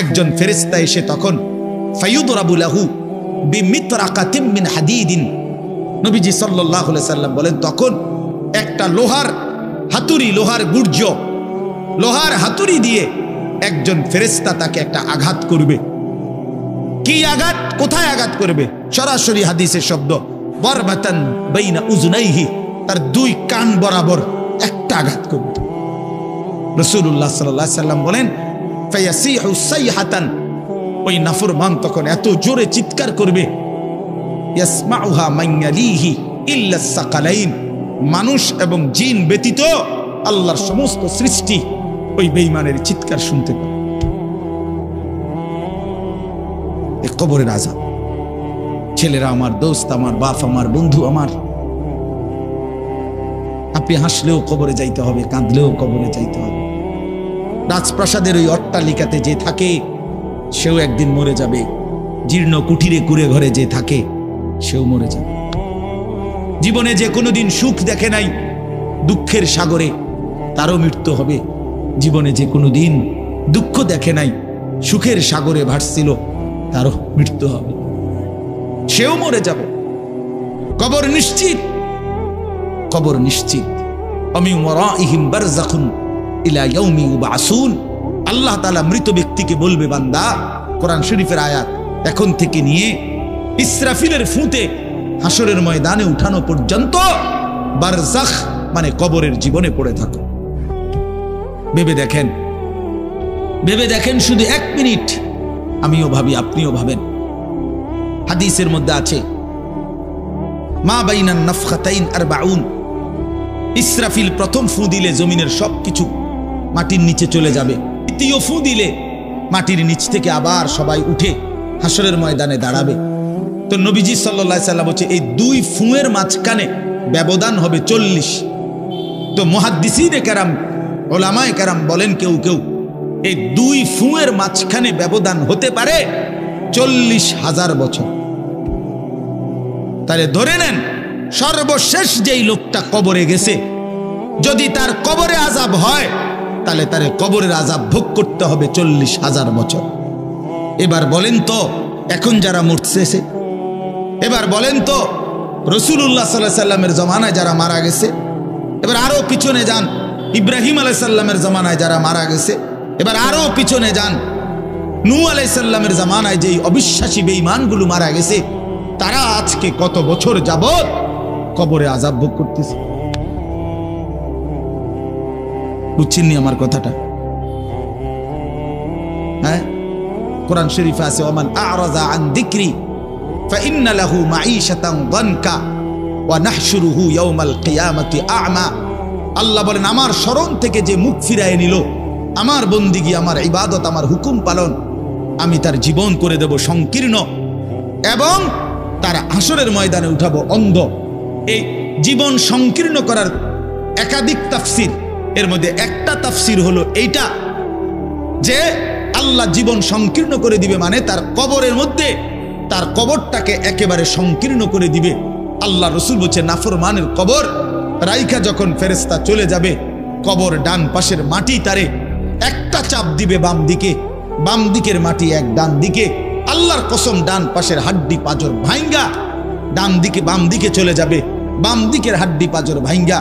A: একজন ফেরেশতা এসে তখন ফায়ুদরাবু লাহু বিমিতরাকাতিন মিন হাদিদিন, নবীজি সাল্লাল্লাহু আলাইহি সাল্লাম বলেন, তখন একটা লোহার হাতুড়ি, লোহার গুর্জ, লোহার হাতুড়ি দিয়ে একজন ফেরেশতা তাকে একটা আঘাত করবে। কি আঘাত, কোথায় আঘাত করবে? সরাসরি হাদিসের শব্দ, বারবাতান বাইনা উযুনাইহি, তার 2 কান বরাবর একটা আঘাত করবে। রাসূলুল্লাহ সাল্লাল্লাহু আলাইহি সাল্লাম বলেন, ফায়াসিহু সাইহাতান, ওই নাফরমান তখন এত জোরে চিৎকার করবে, ইয়াসমাউহা মান ইয়ালিহি ইল্লা সাকালাইন, মানুষ এবং জিন ব্যতীত আল্লাহর সমস্ত সৃষ্টি ওই বেঈমানের চিৎকার শুনতে পাবে। এই কবরের আযাব ছেলেরা আমার, দোস্ত আমার, বাপ আমার, বন্ধু আমার, আপনি হাসলেও কবরে যাইতে হবে, কাঁদলেও কবরে যাইতে হবে। রাজপ্রাসাদের ওই অট্টালিকাতে যে থাকে সেও একদিন মরে যাবে, জীর্ণ কুঠিরে কুড়ে ঘরে যে থাকে সেও মরে যাবে। জীবনে যে কোনোদিন সুখ দেখে নাই দুঃখের সাগরে, তারও মৃত্যু হবে। জীবনে যে কোনোদিন দুঃখ দেখে নাই সুখের সাগরে ভাসছিল, তারও মৃত্যু হবে, সেও মরে যাবে। কবর নিশ্চিত, কবর নিশ্চিত। অমিন ওয়ারাইহিম বারযাখুন ইলা ইয়াউমি ইউবআসুন। আল্লাহ তাআলা মৃত ব্যক্তিকে বলবে, বান্দা, কোরআন শরীফের আয়াত, এখন থেকে নিয়ে ইসরাফিলের ফুঁতে হাসরের ময়দানে উঠানো পর্যন্ত বারজাখ মানে কবরের জীবনে পড়ে থাকো। ভেবে দেখেন, ভেবে দেখেন, শুধু 1 মিনিট। আমিও ভাবি, আপনিও ভাবেন। হাদিসের মধ্যে আছে, মা বাইনান নাফখাতাইন 40। ইসরাফিল প্রথম ফু দিলে জমিনের সবকিছু মাটির নিচে চলে যাবে। দ্বিতীয় ফু দিলে মাটির নিচ থেকে আবার সবাই উঠে হাসরের ময়দানে দাঁড়াবে। তো নবীজি সাল্লাল্লাহু আলাইহি সাল্লাম বলছে, এই 2 ফুঁয়ের মাঝখানে ব্যবধান হবে 40। তো মুহাদ্দিসিনে কেরাম, ওলামায়ে কেরাম বলেন, কেউ কেউ এই 2 ফুঁয়ের মাঝখানে ব্যবধান হতে পারে 40,000 বছর। তাহলে ধরে নেন, সর্বশেষ যেই লোকটা কবরে গেছে, যদি তার কবরে আযাব হয়, তাহলে তার কবরের আযাব ভোগ করতে হবে 40,000 বছর। এবার বলেন তো, এখন যারা মরতেছে, এবার বলেন তো রাসূলুল্লাহ সাল্লাল্লাহু আলাইহি সাল্লামের জমানায় যারা মারা গেছে, এবার আরো পিছনে যান, ইব্রাহিম আলাইহিস সালামের জমানায় যারা মারা গেছে, এবার আরো পিছনে যান, নূহ আলাইহিস সালামের জমানায় যেই অবিশ্বাসী বেঈমানগুলো মারা গেছে, তারা আজকে কত বছর যাবত কবরে আযাব ভোগ করতেছে। বুঝছেন নি আমার কথাটা? হ্যাঁ, কোরআন শরীফে আছে, ওমান আ'রাযা আন যিকরি ফাইন্না লাহু মাঈশাতান দানকা ওয়া নাহশুরুহু ইয়াওমাল কিয়ামাতি আ'মা। আল্লাহ বলেন, আমার স্মরণ থেকে যে মুখ ফিরায় নিল, আমার বন্দিগি, আমার ইবাদত, আমার হুকুম পালন, আমি তার জীবন করে দেব সংকীর্ণ, এবং তার হাসরের ময়দানে উঠাবো অন্ধ। এই জীবন সংকীর্ণ করার একাধিক তাফসির, এর মধ্যে একটা তাফসির হলো এইটা যে আল্লাহ জীবন সংকীর্ণ করে দিবে, মানে তার কবরের মধ্যে তার কবরটাকে একেবারে সংকীর্ণ করে দিবে। আল্লাহ রসুল বলছে, নাফরমানের কবর রাইখা যখন ফেরেশতা চলে যাবে, কবর ডান পাশের মাটি তারে একটা চাপ দিবে বাম দিকে, বাম দিকের মাটি এক ডান দিকে। আল্লাহর কসম, ডান পাশের হাড্ডি পাঁজর ভাঙ্গা ডান দিকে বাম দিকে চলে যাবে, বাম দিকের হাড্ডি পাঁজর ভাঙ্গা।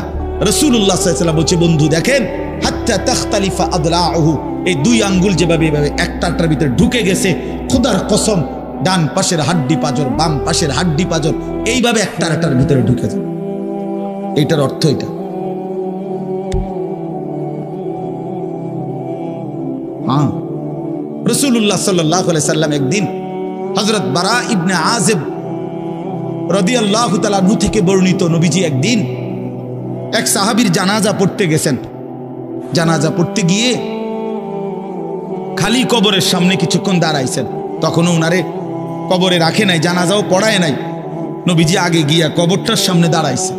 A: রাসূলুল্লাহ সাল্লাল্লাহু আলাইহি ওয়াসাল্লাম বলছে, বন্ধু দেখেন, হাত্তা তাখতালিফা আদলাউহু, এই 2 আঙ্গুল যেভাবে এভাবে একটাটার ভিতরে ঢুকে গেছে, খোদার কসম, ডান পাশের হাড্ডি পাঁজর, বাম পাশের হাড্ডি পাঁজর এইভাবে একটার ভিতরে ঢুকে যায়। এইটার অর্থ এটা। হ্যাঁ, রাসূলুল্লাহ সাল্লাল্লাহু আলাইহি সাল্লাম একদিন হযরত বারা ইবনে আযিব রাদিয়াল্লাহু তাআলা আনহু থেকে বর্ণিত, নবীজি একদিন এক সাহাবীর জানাজা পড়তে গেছেন। জানাজা পড়তে গিয়ে খালি কবরের সামনে কিছুক্ষণ দাঁড়াইছেন। তখনও উনারে কবরে রাখে নাই, জানাজাও পড়ায় নাই। নবীজি আগে গিয়া কবরটার সামনে দাঁড়াইছে।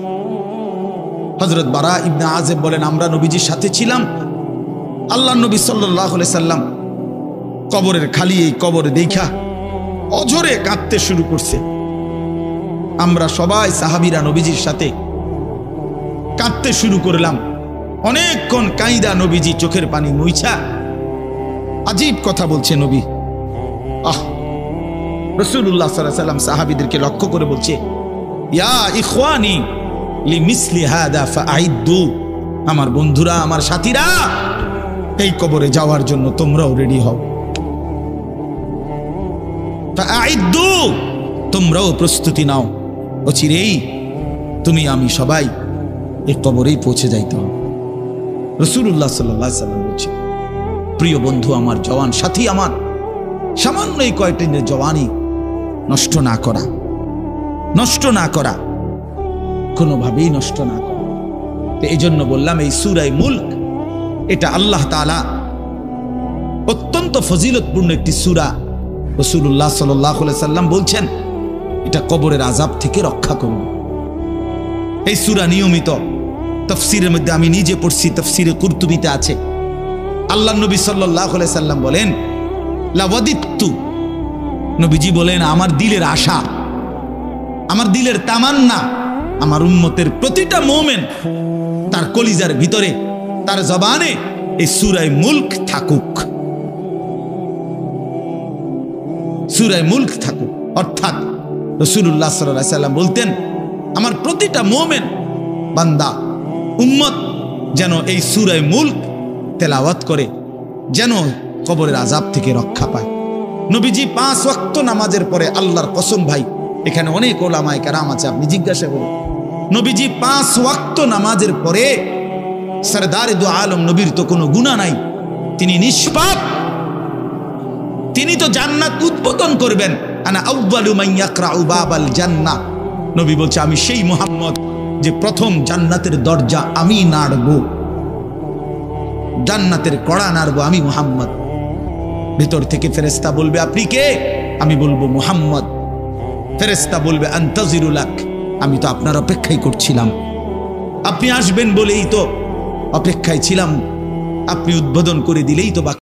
A: হযরত বারা ইবনে আযিব বলেন, আমরা নবীজির সাথে ছিলাম। আল্লাহর নবী সাল্লাল্লাহু আলাইহি সাল্লাম কবরের খালি এই কবরে দেখা অঝরে কাঁদতে শুরু করছে। আমরা সবাই সাহাবীরা নবীজির সাথে কাঁদতে শুরু করলাম। অনেকক্ষণ কাইদা নবীজি চোখের পানি মুইছা আজীব কথা বলছে নবী। রাসূলুল্লাহ সাল্লাল্লাহু আলাইহি সাল্লাম সাহাবীদেরকে লক্ষ্য করে বলছে, ইয়া ইখওয়ানি লিমিসলি হাদা ফাআইদ্দু, আমার বন্ধুরা, আমার সাথীরা, এই কবরে যাওয়ার জন্য তোমরাও রেডি হও। ফাআইদ্দু, তোমরাও প্রস্তুতি নাও, অচিরেই তুমি আমি সবাই এই কবরেই পৌঁছে যাইতে হবে। রাসূলুল্লাহ সাল্লাল্লাহু আলাইহি সাল্লাম বলছে, প্রিয় বন্ধু আমার, জওয়ান সাথী আমার, সামান্য এই কয়টা দিনের জওয়ানি নষ্ট না করা, নষ্ট না করা, কোনোভাবেই নষ্ট না করা। তো এই জন্য বললাম, এই সূরা মুলক এটা আল্লাহ তাআলা অত্যন্ত ফজিলতপূর্ণ একটি সূরা। রাসূলুল্লাহ সাল্লাল্লাহু আলাইহি সাল্লাম বলছেন, এটা কবরের আযাব থেকে রক্ষা করবে। এই সূরা নিয়মিত তাফসীরের মধ্যে আমি নিজে পড়ছি, তাফসীরে কুরতুবীতে আছে। আল্লাহ নবী সাল্লাল্লাহু আলাইহি সাল্লাম বলেন, লাওয়াদিত্তু, নবীজি বলেন আমার দিলের আশা, আমার দিলের তামান্না, আমার উম্মতের প্রতিটা মুমিন তার কলিজার ভিতরে, তার জবানে এই সূরা মুলক থাকুক, সূরা মুলক থাকুক। অর্থাৎ রাসূলুল্লাহ সাল্লাল্লাহু আলাইহি সাল্লাম বলতেন, আমার প্রতিটা মুমিন বান্দা উম্মত যেন এই সূরা মুলক তেলাওয়াত করে, যেন কবরের আযাব থেকে রক্ষা পায়। নবীজি 5 ওয়াক্ত নামাজের পরে, আল্লাহর কসম ভাই, এখানে অনেক ওলামায়ে কেরাম আছে, আপনি জিজ্ঞাসা করুন, নবীজি 5 ওয়াক্ত নামাজের পরে, সরদারে দু আলম নবীর তো কোনো গুনাহ নাই, তিনি নিষ্পাপ, তিনি তো জান্নাত উদ্বোধন করবেন। আনা আউয়ালু মান ইয়াকরাউ বাবাল জান্নাহ, নবী বলছে আমি সেই মুহাম্মদ যে প্রথম জান্নাতের দরজা আমি নাড়ব, জান্নাতের কড়া নাড়ব আমি মুহাম্মদ। ভিতর থেকে ফেরেশতা বলবে আপনি কে? আমি বলবো মুহাম্মদ। ফেরেশতা বলবে আনতাজিরু লাক, আমি তো আপনার অপেক্ষাই করছিলাম, আপনি আসবেন বলেই তো অপেক্ষায় ছিলাম, আপনি উদ্বোধন করে দিলেই তো